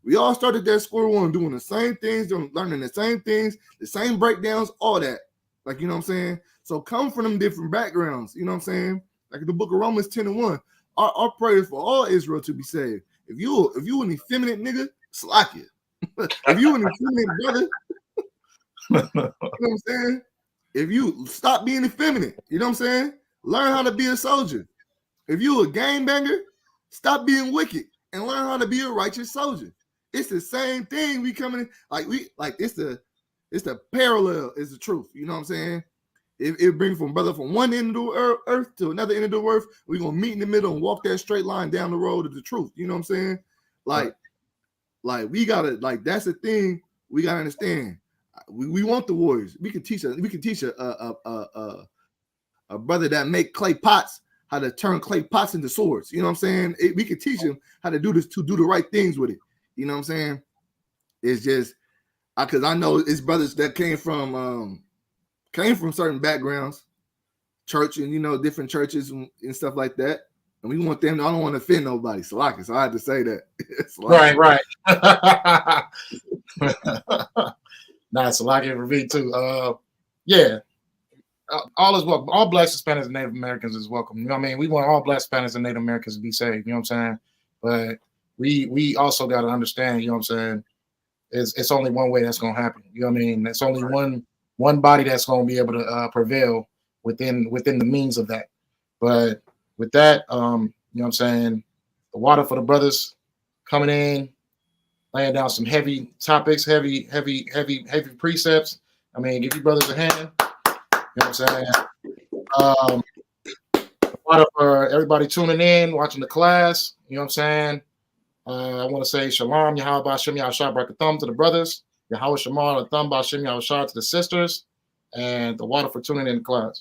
We all started that square one, doing the same things, learning the same things, the same breakdowns, all that. Like, you know what I'm saying? So come from them different backgrounds. You know what I'm saying? Like the book of Romans 10:1. Our prayer for all Israel to be saved. If you an effeminate nigga, slack it. If you an effeminate brother, You know what I'm saying? If you stop being effeminate, you know what I'm saying? Learn how to be a soldier. If you a gangbanger, stop being wicked and learn how to be a righteous soldier. It's the same thing. We coming it's the parallel is the truth. You know what I'm saying? It brings from brother from one end of the earth to another end of the earth. We're gonna meet in the middle and walk that straight line down the road of the truth. You know what I'm saying? Like we gotta that's the thing we gotta understand. We want the warriors. We can teach a brother that make clay pots how to turn clay pots into swords. You know what I'm saying? We can teach him how to do this, to do the right things with it. You know what I'm saying? It's just because I know it's brothers that came from certain backgrounds, church and different churches and stuff like that. And we want them. I don't want to offend nobody. Salaka, so I had to say that. Right. Nah, Salaka for me too. Yeah. All is welcome. All Blacks, Hispanics, and Native Americans is welcome. You know what I mean? We want all Blacks, Hispanics, and Native Americans to be saved. You know what I'm saying? But we also got to understand. You know what I'm saying? It's only one way that's going to happen. You know what I mean? It's only one body that's going to be able to prevail within the means of that. But with that, you know what I'm saying? The water for the brothers coming in, laying down some heavy topics, heavy precepts. I mean, give you brothers a hand. You know what I'm saying? Water for everybody tuning in, watching the class. You know what I'm saying? I want to say Shalom, Yahweh Ba'Shem Yahshua Barakathum to the brothers. Yahweh Shemal Atham Ba'Shem Yahshua to the sisters. And the water for tuning in the class.